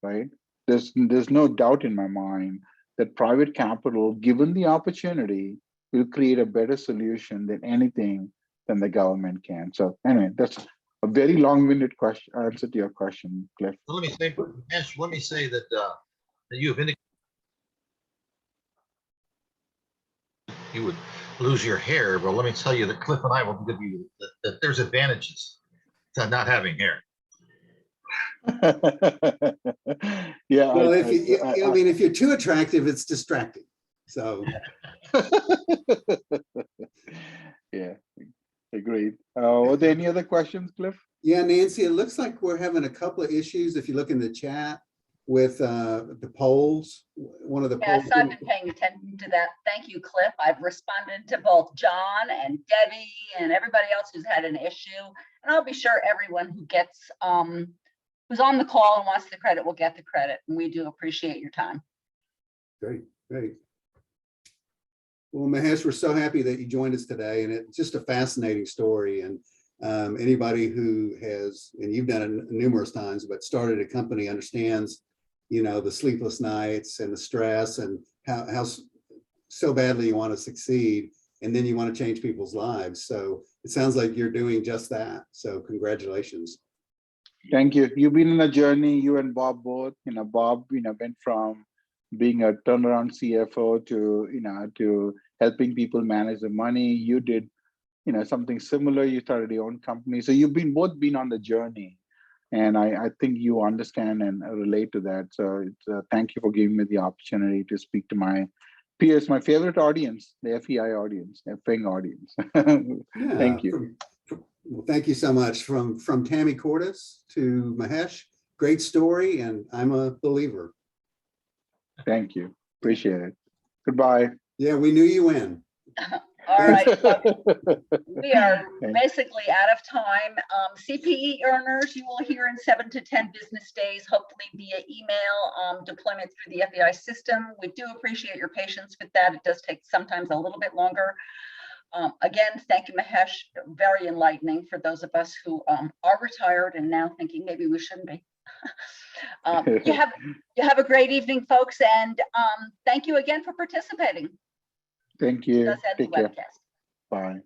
right? There's no doubt in my mind that private capital, given the opportunity, will create a better solution than anything than the government can. So anyway, that's a very long-winded question answer to your question, Cliff. So let me say, Ash, let me say that you have indicated you would lose your hair, but let me tell you that Cliff and I will give you that there's advantages to not having hair. Yeah, Well, I mean, if you're too attractive, it's distracting. So, yeah, agreed. Were there any other questions, Cliff? yeah, Nancy, it looks like we're having a couple of issues. If you look in the chat with the polls, one of the polls. Yes, I've been paying attention to that. Thank you, Cliff. I've responded to both John and Debbie and everybody else who's had an issue. And I'll be sure everyone who gets, who's on the call and wants the credit will get the credit. And we do appreciate your time. Great, great. Well, Mahesh, we're so happy that you joined us today, and it's just a fascinating story. And anybody who has, and you've done it numerous times, but started a company understands, you know, the sleepless nights and the stress and how so badly you want to succeed, and then you want to change people's lives. So it sounds like you're doing just that. So congratulations. Thank you. You've been on a journey, you and Bob both. Bob, went from being a turnaround CFO to helping people manage the money. You did, something similar. You started your own company. So you've both been on the journey. And I think you understand and relate to that. So it's, thank you for giving me the opportunity to speak to my peers, my favorite audience, the FEI audience, the FENG audience. Yeah, thank you. Well, thank you so much. From Tammy Cordes to Mahesh, great story, and I'm a believer. Thank you. Appreciate it. Goodbye. Yeah, we knew you win. All right, we are basically out of time. CPE earners, you will hear in 7 to 10 business days, hopefully via email, deployment through the FEI system. We do appreciate your patience with that. It does take sometimes a little bit longer. Again, thank you, Mahesh. Very enlightening for those of us who are retired and now thinking maybe we shouldn't be. You have a great evening, folks, and thank you again for participating. Thank you. Does end the Take care. webcast. Bye.